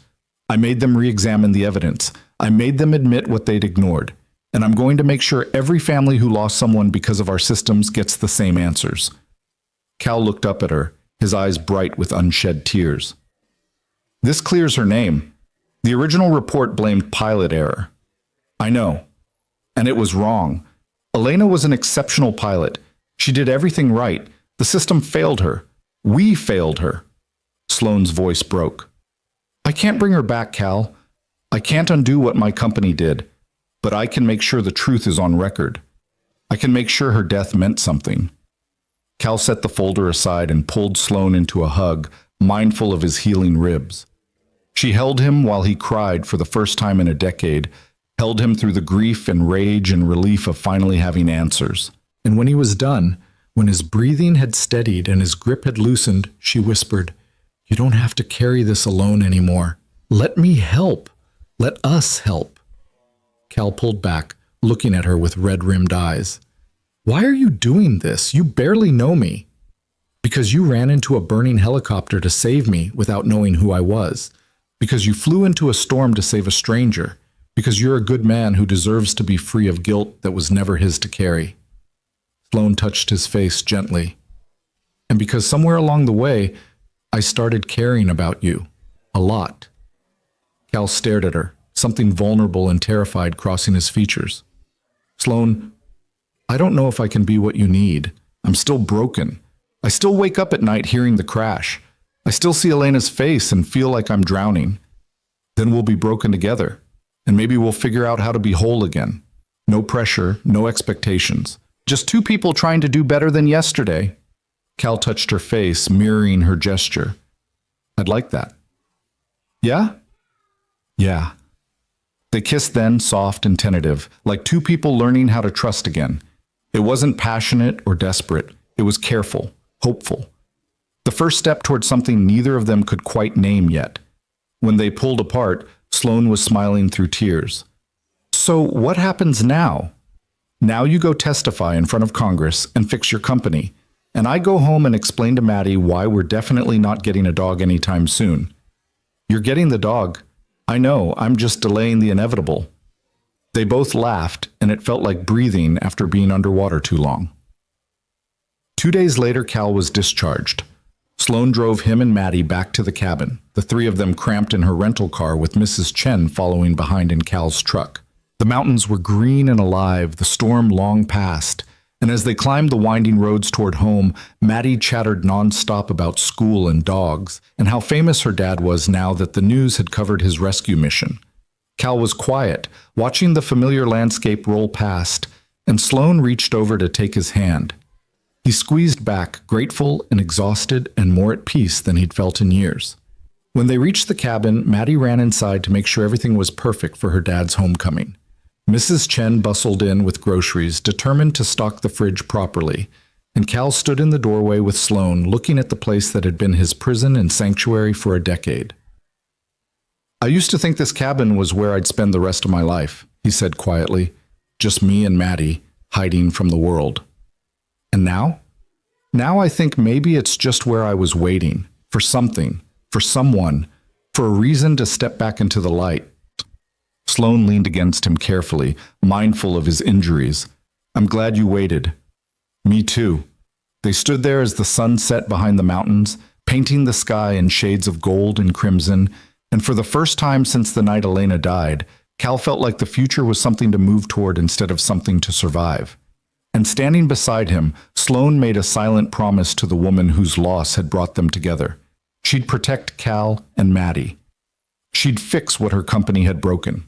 "I made them re-examine the evidence. I made them admit what they'd ignored. And I'm going to make sure every family who lost someone because of our systems gets the same answers." Cal looked up at her, his eyes bright with unshed tears. "This clears her name. The original report blamed pilot error." "I know. And it was wrong. Elena was an exceptional pilot. She did everything right. The system failed her. We failed her." Sloan's voice broke. "I can't bring her back, Cal. I can't undo what my company did. But I can make sure the truth is on record. I can make sure her death meant something." Cal set the folder aside and pulled Sloan into a hug, mindful of his healing ribs. She held him while he cried for the first time in a decade, held him through the grief and rage and relief of finally having answers. And when he was done, when his breathing had steadied and his grip had loosened, she whispered, "You don't have to carry this alone anymore. Let me help. Let us help." Cal pulled back, looking at her with red-rimmed eyes. "Why are you doing this? You barely know me." "Because you ran into a burning helicopter to save me without knowing who I was. Because you flew into a storm to save a stranger. Because you're a good man who deserves to be free of guilt that was never his to carry." Sloan touched his face gently. "And because somewhere along the way, I started caring about you. A lot." Cal stared at her, something vulnerable and terrified crossing his features. "Sloan, I don't know if I can be what you need. I'm still broken. I still wake up at night hearing the crash. I still see Elena's face and feel like I'm drowning. Then we'll be broken together. and maybe we'll figure out how to be whole again. No pressure, no expectations. Just two people trying to do better than yesterday. Cal touched her face, mirroring her gesture. I'd like that. Yeah? Yeah. They kissed then, soft and tentative, like two people learning how to trust again. It wasn't passionate or desperate. It was careful, hopeful. The first step toward something neither of them could quite name yet. When they pulled apart, Sloane was smiling through tears. So what happens now? Now you go testify in front of Congress and fix your company. And I go home and explain to Maddie why we're definitely not getting a dog anytime soon. You're getting the dog. I know, I'm just delaying the inevitable. They both laughed, and it felt like breathing after being underwater too long. 2 days later, Cal was discharged. Sloane drove him and Maddie back to the cabin, the three of them cramped in her rental car with Mrs. Chen following behind in Cal's truck. The mountains were green and alive, the storm long past, and as they climbed the winding roads toward home, Maddie chattered nonstop about school and dogs, and how famous her dad was now that the news had covered his rescue mission. Cal was quiet, watching the familiar landscape roll past, and Sloane reached over to take his hand. He squeezed back, grateful and exhausted and more at peace than he'd felt in years. When they reached the cabin, Maddie ran inside to make sure everything was perfect for her dad's homecoming. Mrs. Chen bustled in with groceries, determined to stock the fridge properly, and Cal stood in the doorway with Sloane, looking at the place that had been his prison and sanctuary for a decade. I used to think this cabin was where I'd spend the rest of my life, he said quietly, just me and Maddie, hiding from the world. And now? Now I think maybe it's just where I was waiting, for something, for someone, for a reason to step back into the light. Sloane leaned against him carefully, mindful of his injuries. I'm glad you waited. Me too. They stood there as the sun set behind the mountains, painting the sky in shades of gold and crimson, and for the first time since the night Elena died, Cal felt like the future was something to move toward instead of something to survive. And standing beside him, Sloane made a silent promise to the woman whose loss had brought them together. She'd protect Cal and Maddie. She'd fix what her company had broken.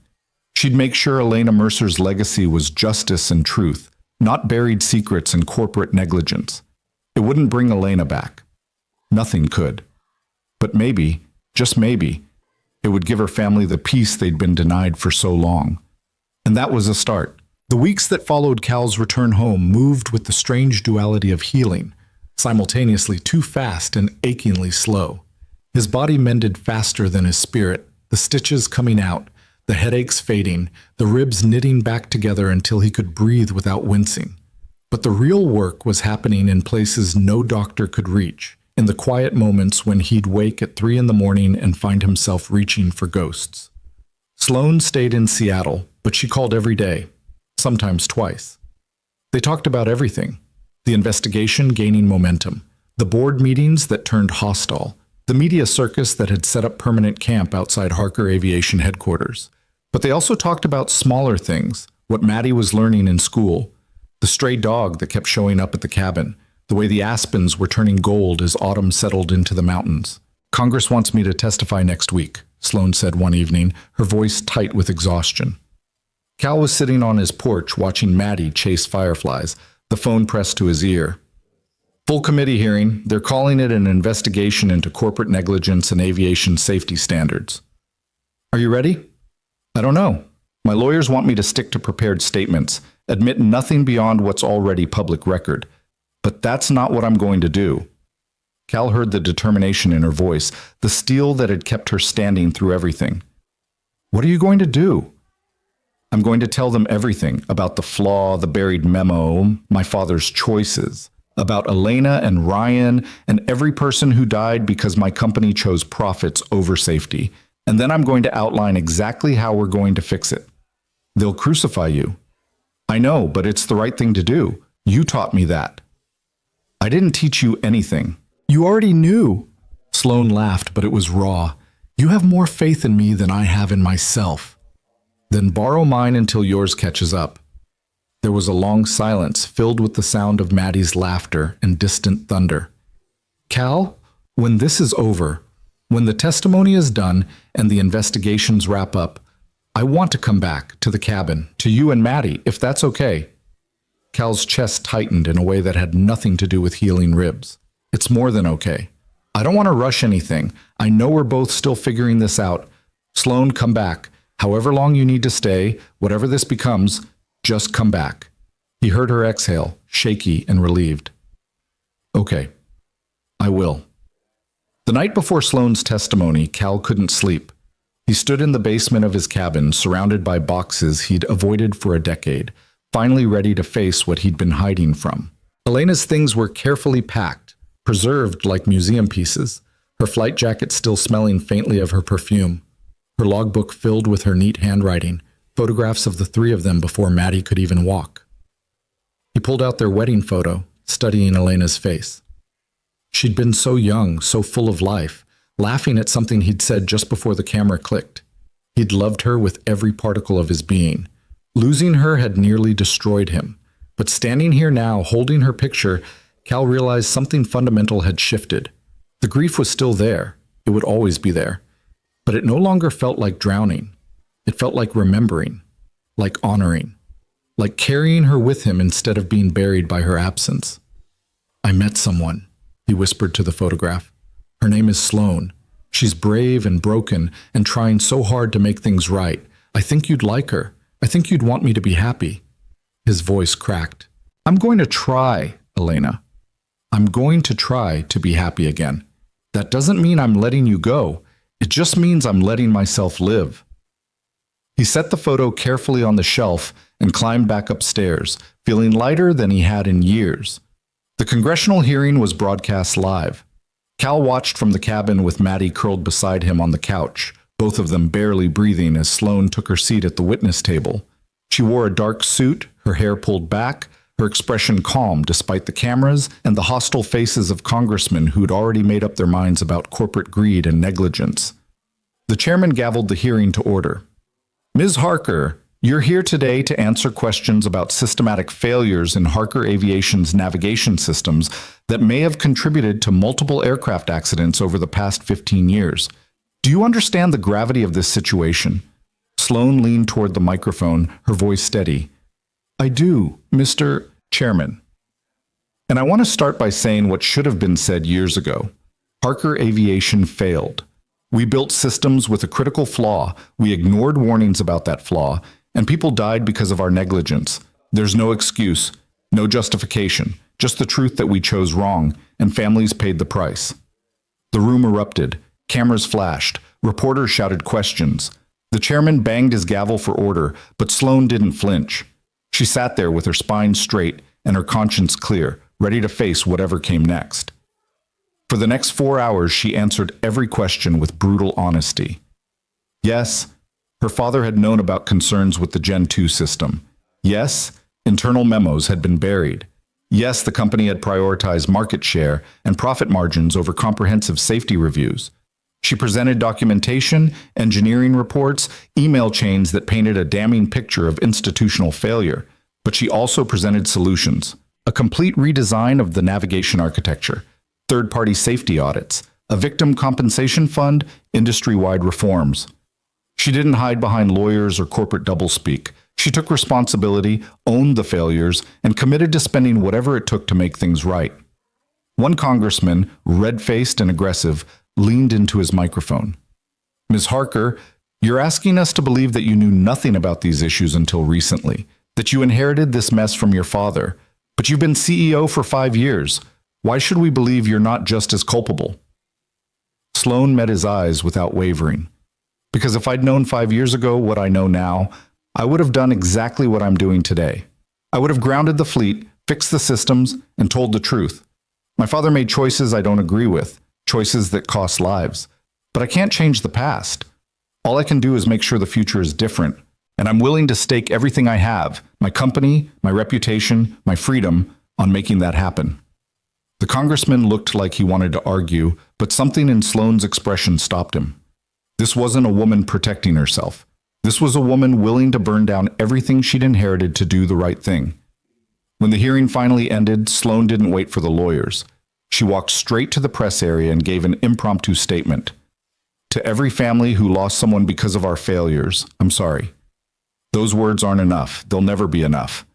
She'd make sure Elena Mercer's legacy was justice and truth, not buried secrets and corporate negligence. It wouldn't bring Elena back. Nothing could. But maybe, just maybe, it would give her family the peace they'd been denied for so long. And that was a start. The weeks that followed Cal's return home moved with the strange duality of healing, simultaneously too fast and achingly slow. His body mended faster than his spirit, the stitches coming out, the headaches fading, the ribs knitting back together until he could breathe without wincing. But the real work was happening in places no doctor could reach, in the quiet moments when he'd wake at 3 a.m. and find himself reaching for ghosts. Sloane stayed in Seattle, but she called every day, sometimes twice. They talked about everything: the investigation gaining momentum, the board meetings that turned hostile, the media circus that had set up permanent camp outside Harker Aviation headquarters. But they also talked about smaller things, what Maddie was learning in school, the stray dog that kept showing up at the cabin, the way the aspens were turning gold as autumn settled into the mountains. Congress wants me to testify next week, Sloane said one evening, her voice tight with exhaustion. Cal was sitting on his porch watching Maddie chase fireflies, the phone pressed to his ear. Full committee hearing. They're calling it an investigation into corporate negligence and aviation safety standards. Are you ready? I don't know. My lawyers want me to stick to prepared statements, admit nothing beyond what's already public record. But that's not what I'm going to do. Cal heard the determination in her voice, the steel that had kept her standing through everything. What are you going to do? I'm going to tell them everything about the flaw, the buried memo, my father's choices, about Elena and Ryan and every person who died because my company chose profits over safety. And then I'm going to outline exactly how we're going to fix it. They'll crucify you. I know, but it's the right thing to do. You taught me that. I didn't teach you anything. You already knew. Sloane laughed, but it was raw. You have more faith in me than I have in myself. Then borrow mine until yours catches up. There was a long silence filled with the sound of Maddie's laughter and distant thunder. Cal, when this is over, when the testimony is done and the investigations wrap up, I want to come back to the cabin, to you and Maddie, if that's okay. Cal's chest tightened in a way that had nothing to do with healing ribs. It's more than okay. I don't want to rush anything. I know we're both still figuring this out. Sloan, come back. However long you need to stay, whatever this becomes, just come back. He heard her exhale, shaky and relieved. Okay, I will. The night before Sloan's testimony, Cal couldn't sleep. He stood in the basement of his cabin, surrounded by boxes he'd avoided for a decade, finally ready to face what he'd been hiding from. Elena's things were carefully packed, preserved like museum pieces, her flight jacket still smelling faintly of her perfume, her logbook filled with her neat handwriting, photographs of the three of them before Maddie could even walk. He pulled out their wedding photo, studying Elena's face. She'd been so young, so full of life, laughing at something he'd said just before the camera clicked. He'd loved her with every particle of his being. Losing her had nearly destroyed him. But standing here now, holding her picture, Cal realized something fundamental had shifted. The grief was still there. It would always be there. But it no longer felt like drowning. It felt like remembering, like honoring, like carrying her with him instead of being buried by her absence. I met someone, he whispered to the photograph. Her name is Sloan. She's brave and broken and trying so hard to make things right. I think you'd like her. I think you'd want me to be happy. His voice cracked. I'm going to try, Elena. I'm going to try to be happy again. That doesn't mean I'm letting you go. It just means I'm letting myself live. He set the photo carefully on the shelf and climbed back upstairs, feeling lighter than he had in years. The congressional hearing was broadcast live. Cal watched from the cabin with Maddie curled beside him on the couch, both of them barely breathing as Sloan took her seat at the witness table. She wore a dark suit, her hair pulled back, her expression calm despite the cameras and the hostile faces of congressmen who'd already made up their minds about corporate greed and negligence. The chairman gavelled the hearing to order. Ms. Harker, you're here today to answer questions about systematic failures in Harker Aviation's navigation systems that may have contributed to multiple aircraft accidents over the past 15 years. Do you understand the gravity of this situation? Sloan leaned toward the microphone, her voice steady. I do, Mr. Chairman. And I want to start by saying what should have been said years ago. Harker Aviation failed. We built systems with a critical flaw, we ignored warnings about that flaw, and people died because of our negligence. There's no excuse, no justification, just the truth that we chose wrong, and families paid the price. The room erupted, cameras flashed, reporters shouted questions. The chairman banged his gavel for order, but Sloan didn't flinch. She sat there with her spine straight and her conscience clear, ready to face whatever came next. For the next 4 hours, she answered every question with brutal honesty. Yes, her father had known about concerns with the Gen 2 system. Yes, internal memos had been buried. Yes, the company had prioritized market share and profit margins over comprehensive safety reviews. She presented documentation, engineering reports, email chains that painted a damning picture of institutional failure. But she also presented solutions. A complete redesign of the navigation architecture, third-party safety audits, a victim compensation fund, industry-wide reforms. She didn't hide behind lawyers or corporate doublespeak. She took responsibility, owned the failures, and committed to spending whatever it took to make things right. One congressman, red-faced and aggressive, leaned into his microphone. Ms. Harker, you're asking us to believe that you knew nothing about these issues until recently, that you inherited this mess from your father, but you've been CEO for 5 years. Why should we believe you're not just as culpable? Sloan met his eyes without wavering. Because if I'd known 5 years ago what I know now, I would have done exactly what I'm doing today. I would have grounded the fleet, fixed the systems, and told the truth. My father made choices I don't agree with, choices that cost lives. But I can't change the past. All I can do is make sure the future is different, and I'm willing to stake everything I have, my company, my reputation, my freedom, on making that happen. The congressman looked like he wanted to argue, but something in Sloan's expression stopped him. This wasn't a woman protecting herself. This was a woman willing to burn down everything she'd inherited to do the right thing. When the hearing finally ended, Sloan didn't wait for the lawyers. She walked straight to the press area and gave an impromptu statement. To every family who lost someone because of our failures, I'm sorry. Those words aren't enough. They'll never be enough.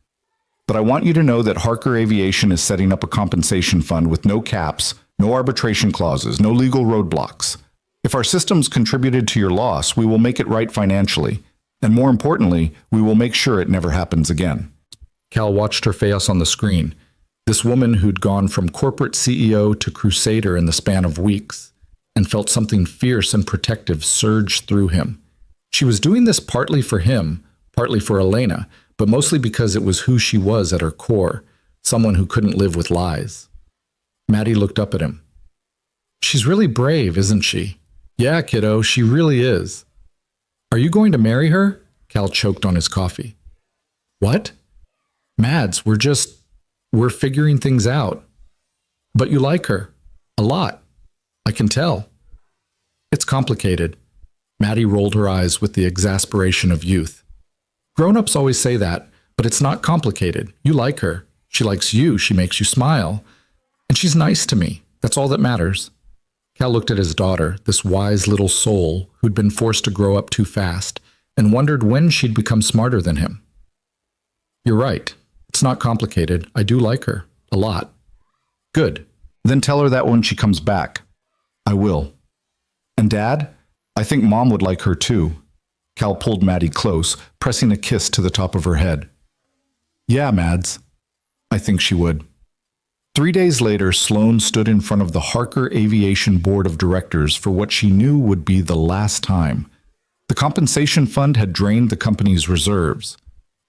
But I want you to know that Harker Aviation is setting up a compensation fund with no caps, no arbitration clauses, no legal roadblocks. If our systems contributed to your loss, we will make it right financially. And more importantly, we will make sure it never happens again. Cal watched her face on the screen. This woman who'd gone from corporate CEO to crusader in the span of weeks, and felt something fierce and protective surge through him. She was doing this partly for him, partly for Elena, but mostly because it was who she was at her core, someone who couldn't live with lies. Maddie looked up at him. She's really brave, isn't she? Yeah, kiddo, she really is. Are you going to marry her? Cal choked on his coffee. What? Mads, we're figuring things out. But you like her. A lot. I can tell. It's complicated. Maddie rolled her eyes with the exasperation of youth. Grown-ups always say that, but it's not complicated. You like her. She likes you. She makes you smile. And she's nice to me. That's all that matters. Cal looked at his daughter, this wise little soul who'd been forced to grow up too fast, and wondered when she'd become smarter than him. You're right. It's not complicated. I do like her. A lot. Good. Then tell her that when she comes back. I will. And Dad, I think Mom would like her too. Cal pulled Maddie close, pressing a kiss to the top of her head. Yeah, Mads. I think she would. 3 days later, Sloane stood in front of the Harker Aviation Board of Directors for what she knew would be the last time. The compensation fund had drained the company's reserves.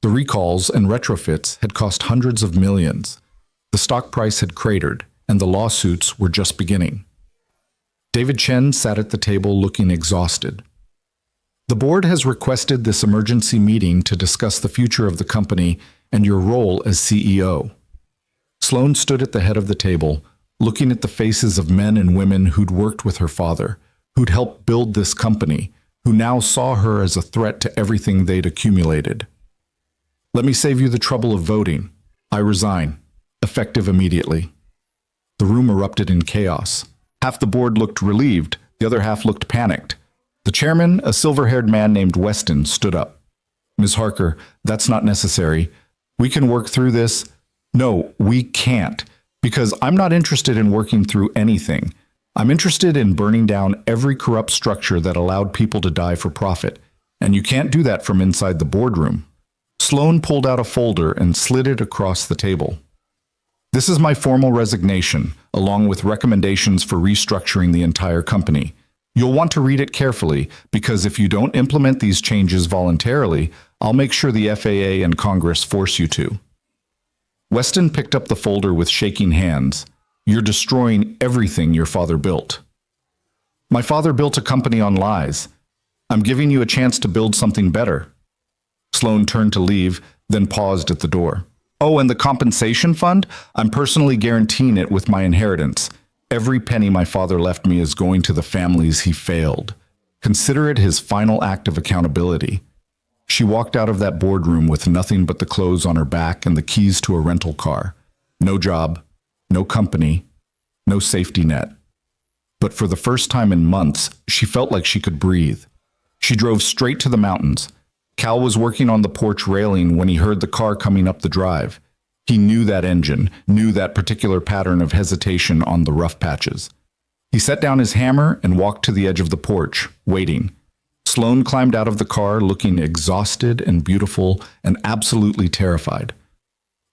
The recalls and retrofits had cost hundreds of millions. The stock price had cratered, and the lawsuits were just beginning. David Chen sat at the table looking exhausted. The board has requested this emergency meeting to discuss the future of the company and your role as CEO. Sloane stood at the head of the table, looking at the faces of men and women who'd worked with her father, who'd helped build this company, who now saw her as a threat to everything they'd accumulated. Let me save you the trouble of voting. I resign, effective immediately. The room erupted in chaos. Half the board looked relieved, the other half looked panicked. The chairman, a silver-haired man named Weston, stood up. Ms. Harker, that's not necessary. We can work through this. No, we can't, because I'm not interested in working through anything. I'm interested in burning down every corrupt structure that allowed people to die for profit, and you can't do that from inside the boardroom. Sloane pulled out a folder and slid it across the table. This is my formal resignation, along with recommendations for restructuring the entire company. You'll want to read it carefully, because if you don't implement these changes voluntarily, I'll make sure the FAA and Congress force you to. Weston picked up the folder with shaking hands. You're destroying everything your father built. My father built a company on lies. I'm giving you a chance to build something better. Sloane turned to leave, then paused at the door. Oh, and the compensation fund? I'm personally guaranteeing it with my inheritance. Every penny my father left me is going to the families he failed. Consider it his final act of accountability. She walked out of that boardroom with nothing but the clothes on her back and the keys to a rental car. No job, no company, no safety net. But for the first time in months, she felt like she could breathe. She drove straight to the mountains. Cal was working on the porch railing when he heard the car coming up the drive. He knew that engine, knew that particular pattern of hesitation on the rough patches. He set down his hammer and walked to the edge of the porch, waiting. Sloane climbed out of the car looking exhausted and beautiful and absolutely terrified.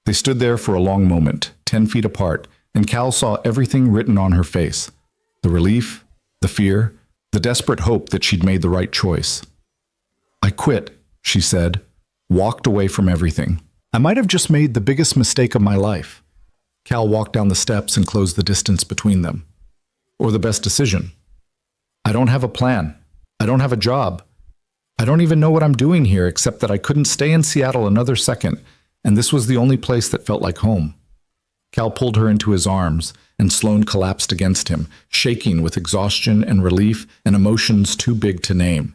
They stood there for a long moment, 10 feet apart, and Cal saw everything written on her face. The relief, the fear, the desperate hope that she'd made the right choice. I quit, she said, walked away from everything. I might have just made the biggest mistake of my life. Cal walked down the steps and closed the distance between them. Or the best decision. I don't have a plan. I don't have a job. I don't even know what I'm doing here except that I couldn't stay in Seattle another second, and this was the only place that felt like home. Cal pulled her into his arms, and Sloane collapsed against him, shaking with exhaustion and relief and emotions too big to name.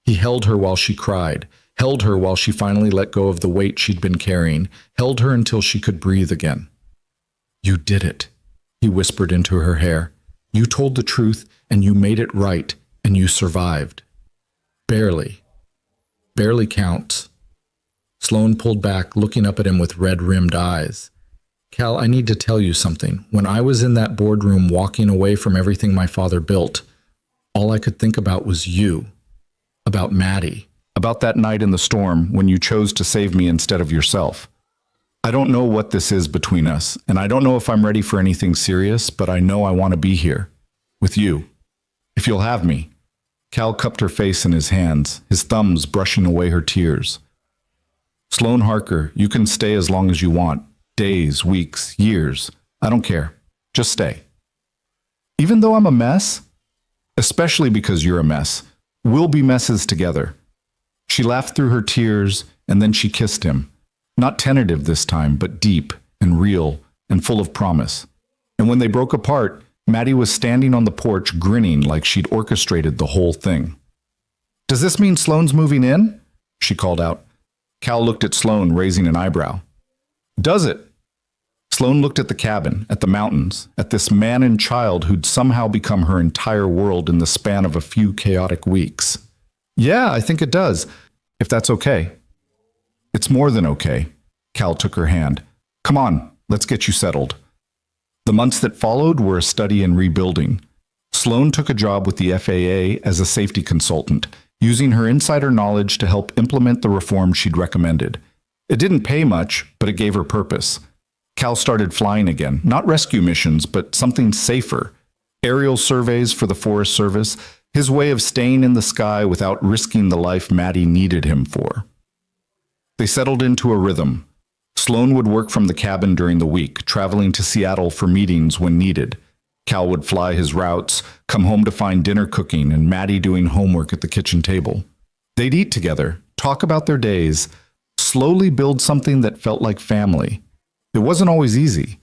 He held her while she cried, held her while she finally let go of the weight she'd been carrying, held her until she could breathe again. You did it, he whispered into her hair. You told the truth, and you made it right. and you survived. Barely. Barely counts. Sloane pulled back, looking up at him with red-rimmed eyes. Cal, I need to tell you something. When I was in that boardroom walking away from everything my father built, all I could think about was you. About Maddie. About that night in the storm when you chose to save me instead of yourself. I don't know what this is between us, and I don't know if I'm ready for anything serious, but I know I want to be here. With you. If you'll have me. Cal cupped her face in his hands, his thumbs brushing away her tears. Sloane Harker, you can stay as long as you want. Days, weeks, years. I don't care. Just stay. Even though I'm a mess? Especially because you're a mess. We'll be messes together. She laughed through her tears, and then she kissed him. Not tentative this time, but deep and real and full of promise. And when they broke apart, Maddie was standing on the porch grinning like she'd orchestrated the whole thing. Does this mean Sloane's moving in? She called out. Cal looked at Sloane, raising an eyebrow. Does it? Sloane looked at the cabin, at the mountains, at this man and child who'd somehow become her entire world in the span of a few chaotic weeks. Yeah, I think it does, if that's okay. It's more than okay. Cal took her hand. Come on, let's get you settled. The months that followed were a study in rebuilding. Sloane took a job with the FAA as a safety consultant, using her insider knowledge to help implement the reform she'd recommended. It didn't pay much, but it gave her purpose. Cal started flying again, not rescue missions, but something safer. Aerial surveys for the Forest Service, his way of staying in the sky without risking the life Maddie needed him for. They settled into a rhythm. Sloane would work from the cabin during the week, traveling to Seattle for meetings when needed. Cal would fly his routes, come home to find dinner cooking and Maddie doing homework at the kitchen table. They'd eat together, talk about their days, slowly build something that felt like family. It wasn't always easy.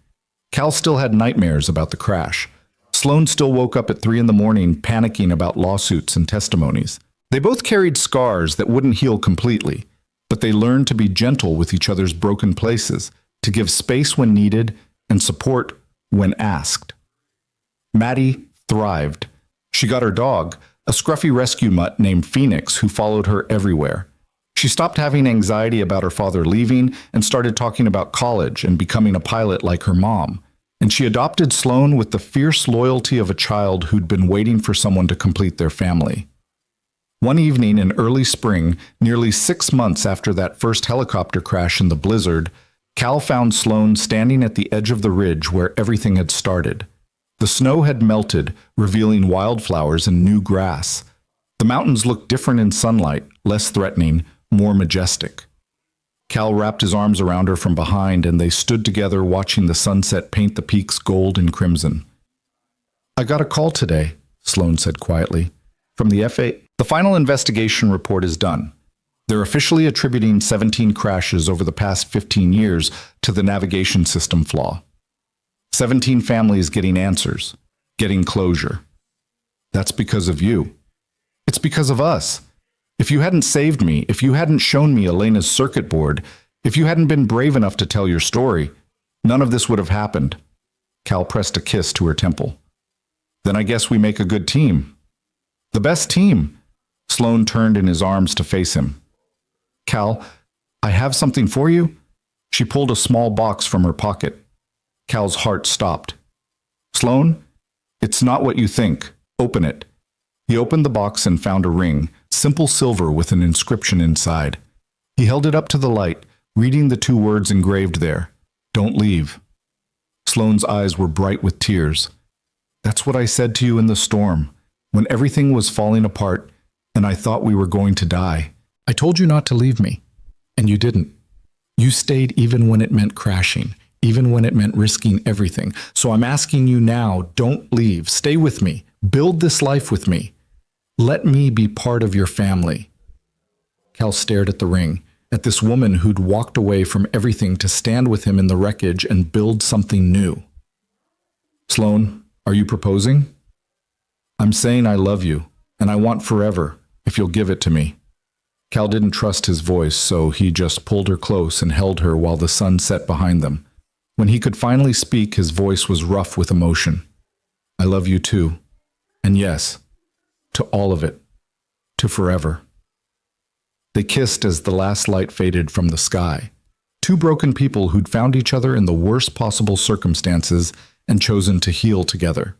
Cal still had nightmares about the crash. Sloane still woke up at 3 in the morning panicking about lawsuits and testimonies. They both carried scars that wouldn't heal completely, but they learned to be gentle with each other's broken places, to give space when needed and support when asked. Maddie thrived. She got her dog, a scruffy rescue mutt named Phoenix, who followed her everywhere. She stopped having anxiety about her father leaving and started talking about college and becoming a pilot like her mom. And she adopted Sloane with the fierce loyalty of a child who'd been waiting for someone to complete their family. One evening in early spring, nearly 6 months after that first helicopter crash in the blizzard, Cal found Sloane standing at the edge of the ridge where everything had started. The snow had melted, revealing wildflowers and new grass. The mountains looked different in sunlight, less threatening, more majestic. Cal wrapped his arms around her from behind, and they stood together watching the sunset paint the peaks gold and crimson. I got a call today, Sloane said quietly, from the FAA. The final investigation report is done. They're officially attributing 17 crashes over the past 15 years to the navigation system flaw. 17 families getting answers, getting closure. That's because of you. It's because of us. If you hadn't saved me, if you hadn't shown me Elena's circuit board, if you hadn't been brave enough to tell your story, none of this would have happened. Cal pressed a kiss to her temple. Then I guess we make a good team. The best team. Sloane turned in his arms to face him. Cal, I have something for you. She pulled a small box from her pocket. Cal's heart stopped. Sloane, it's not what you think. Open it. He opened the box and found a ring, simple silver with an inscription inside. He held it up to the light, reading the 2 words engraved there. Don't leave. Sloane's eyes were bright with tears. That's what I said to you in the storm, when everything was falling apart and I thought we were going to die. I told you not to leave me, and you didn't. You stayed even when it meant crashing, even when it meant risking everything. So I'm asking you now, don't leave. Stay with me. Build this life with me. Let me be part of your family. Cal stared at the ring, at this woman who'd walked away from everything to stand with him in the wreckage and build something new. Sloane, are you proposing? I'm saying I love you, and I want forever, if you'll give it to me. Cal didn't trust his voice, so he just pulled her close and held her while the sun set behind them. When he could finally speak, his voice was rough with emotion. I love you too. And yes, to all of it, to forever. They kissed as the last light faded from the sky. Two broken people who'd found each other in the worst possible circumstances and chosen to heal together.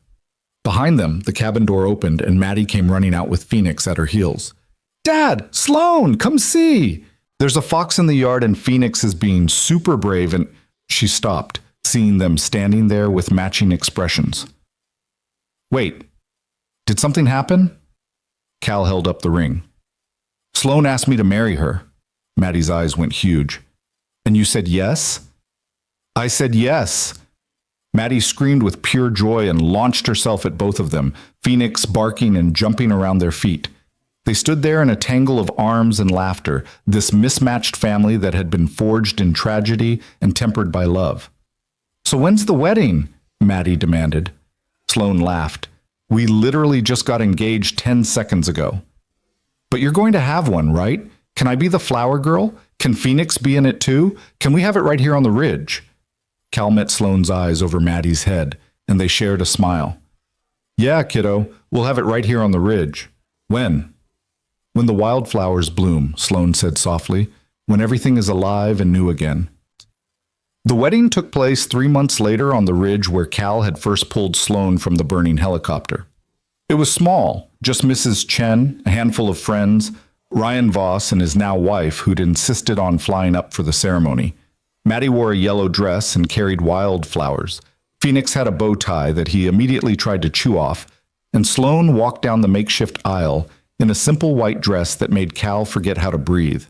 Behind them, the cabin door opened and Maddie came running out with Phoenix at her heels. "Dad! Sloan! Come see!" "There's a fox in the yard and Phoenix is being super brave," and she stopped, seeing them standing there with matching expressions. "Wait, did something happen?" Cal held up the ring. "Sloan asked me to marry her." Maddie's eyes went huge. "And you said yes?" "I said yes." Maddie screamed with pure joy and launched herself at both of them, Phoenix barking and jumping around their feet. They stood there in a tangle of arms and laughter, this mismatched family that had been forged in tragedy and tempered by love. "So when's the wedding?" Maddie demanded. Sloan laughed. "We literally just got engaged 10 seconds ago." "But you're going to have one, right? Can I be the flower girl? Can Phoenix be in it too? Can we have it right here on the ridge?" Cal met Sloan's eyes over Maddie's head, and they shared a smile. "Yeah, kiddo, we'll have it right here on the ridge." "When?" "When the wildflowers bloom," Sloan said softly, "when everything is alive and new again." The wedding took place 3 months later on the ridge where Cal had first pulled Sloan from the burning helicopter. It was small, just Mrs. Chen, a handful of friends, Ryan Voss and his now wife who'd insisted on flying up for the ceremony. Maddie wore a yellow dress and carried wildflowers. Phoenix had a bow tie that he immediately tried to chew off, and Sloan walked down the makeshift aisle in a simple white dress that made Cal forget how to breathe.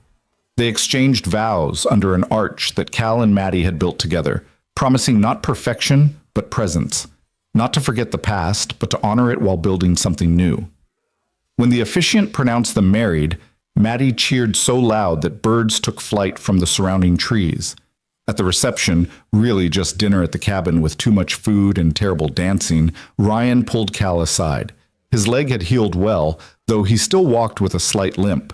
They exchanged vows under an arch that Cal and Maddie had built together, promising not perfection, but presence. Not to forget the past, but to honor it while building something new. When the officiant pronounced them married, Maddie cheered so loud that birds took flight from the surrounding trees. At the reception, really just dinner at the cabin with too much food and terrible dancing, Ryan pulled Cal aside. His leg had healed well, though he still walked with a slight limp.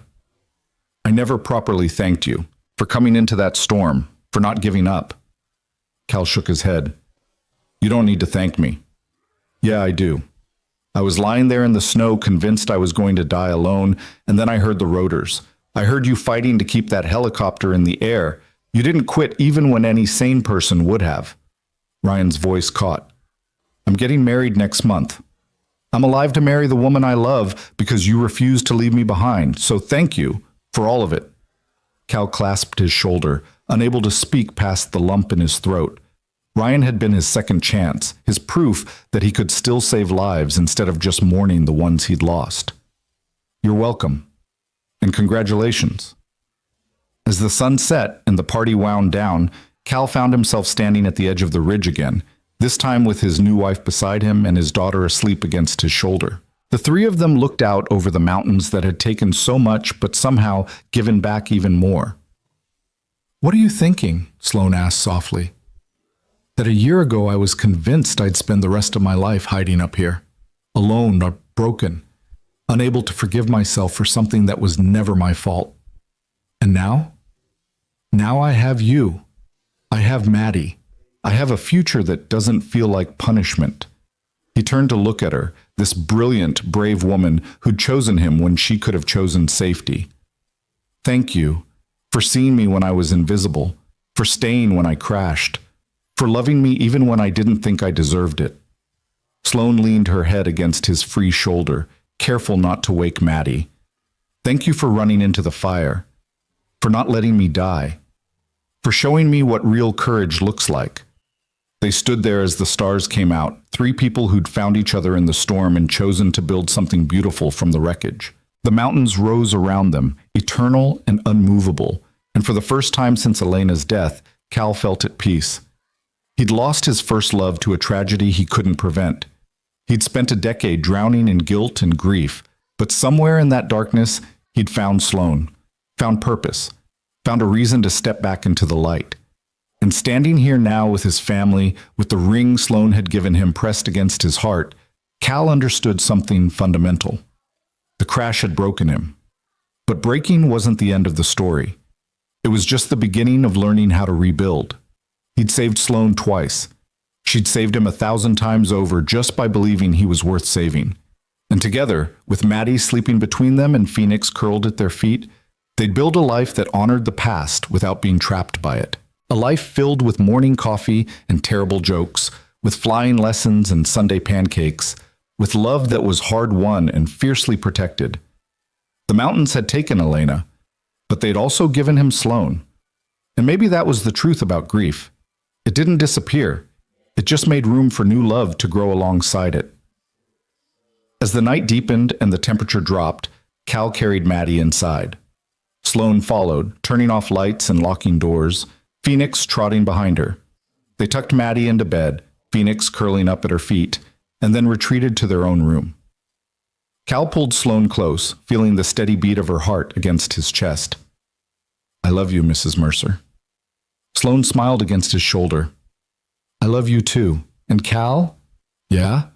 "I never properly thanked you for coming into that storm, for not giving up." Cal shook his head. "You don't need to thank me." "Yeah, I do. I was lying there in the snow convinced I was going to die alone, and then I heard the rotors. I heard you fighting to keep that helicopter in the air. You didn't quit even when any sane person would have." Ryan's voice caught. "I'm getting married next month. I'm alive to marry the woman I love because you refused to leave me behind, so thank you for all of it." Cal clasped his shoulder, unable to speak past the lump in his throat. Ryan had been his second chance, his proof that he could still save lives instead of just mourning the ones he'd lost. "You're welcome. And congratulations." As the sun set and the party wound down, Cal found himself standing at the edge of the ridge again, this time with his new wife beside him and his daughter asleep against his shoulder. The three of them looked out over the mountains that had taken so much but somehow given back even more. "What are you thinking?" Sloan asked softly. "That a year ago I was convinced I'd spend the rest of my life hiding up here, alone or broken, unable to forgive myself for something that was never my fault. And now? Now I have you. I have Maddie. I have a future that doesn't feel like punishment." He turned to look at her, this brilliant, brave woman who'd chosen him when she could have chosen safety. "Thank you for seeing me when I was invisible, for staying when I crashed, for loving me even when I didn't think I deserved it." Sloan leaned her head against his free shoulder, careful not to wake Maddie. "Thank you for running into the fire, for not letting me die, for showing me what real courage looks like." They stood there as the stars came out, three people who'd found each other in the storm and chosen to build something beautiful from the wreckage. The mountains rose around them, eternal and unmovable, and for the first time since Elena's death, Cal felt at peace. He'd lost his first love to a tragedy he couldn't prevent. He'd spent a decade drowning in guilt and grief, but somewhere in that darkness, he'd found Sloan, found purpose, found a reason to step back into the light. And standing here now with his family, with the ring Sloan had given him pressed against his heart, Cal understood something fundamental. The crash had broken him. But breaking wasn't the end of the story. It was just the beginning of learning how to rebuild. He'd saved Sloan twice. She'd saved him 1,000 times over just by believing he was worth saving. And together, with Maddie sleeping between them and Phoenix curled at their feet, they'd build a life that honored the past without being trapped by it. A life filled with morning coffee and terrible jokes, with flying lessons and Sunday pancakes, with love that was hard-won and fiercely protected. The mountains had taken Elena, but they'd also given him Sloane. And maybe that was the truth about grief. It didn't disappear. It just made room for new love to grow alongside it. As the night deepened and the temperature dropped, Cal carried Maddie inside. Sloane followed, turning off lights and locking doors, Phoenix trotting behind her. They tucked Maddie into bed, Phoenix curling up at her feet, and then retreated to their own room. Cal pulled Sloane close, feeling the steady beat of her heart against his chest. "I love you, Mrs. Mercer." Sloane smiled against his shoulder. "I love you too. And Cal?" "Yeah?"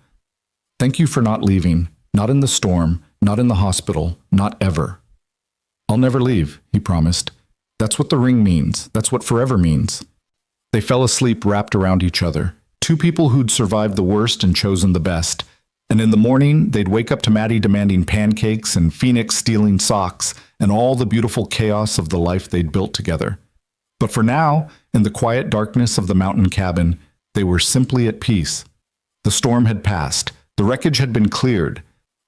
"Thank you for not leaving. Not in the storm, not in the hospital, not ever." "I'll never leave," he promised. "That's what the ring means. That's what forever means." They fell asleep wrapped around each other, two people who'd survived the worst and chosen the best. And in the morning, they'd wake up to Maddie demanding pancakes and Phoenix stealing socks and all the beautiful chaos of the life they'd built together. But for now, in the quiet darkness of the mountain cabin, they were simply at peace. The storm had passed, the wreckage had been cleared,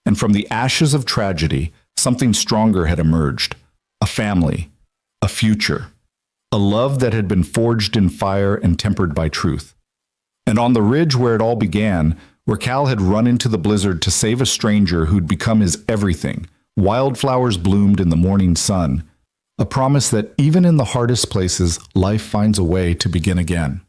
and from the ashes of tragedy, something stronger had emerged. A family, a future, a love that had been forged in fire and tempered by truth. And on the ridge where it all began, where Cal had run into the blizzard to save a stranger who'd become his everything, wildflowers bloomed in the morning sun, a promise that even in the hardest places, life finds a way to begin again.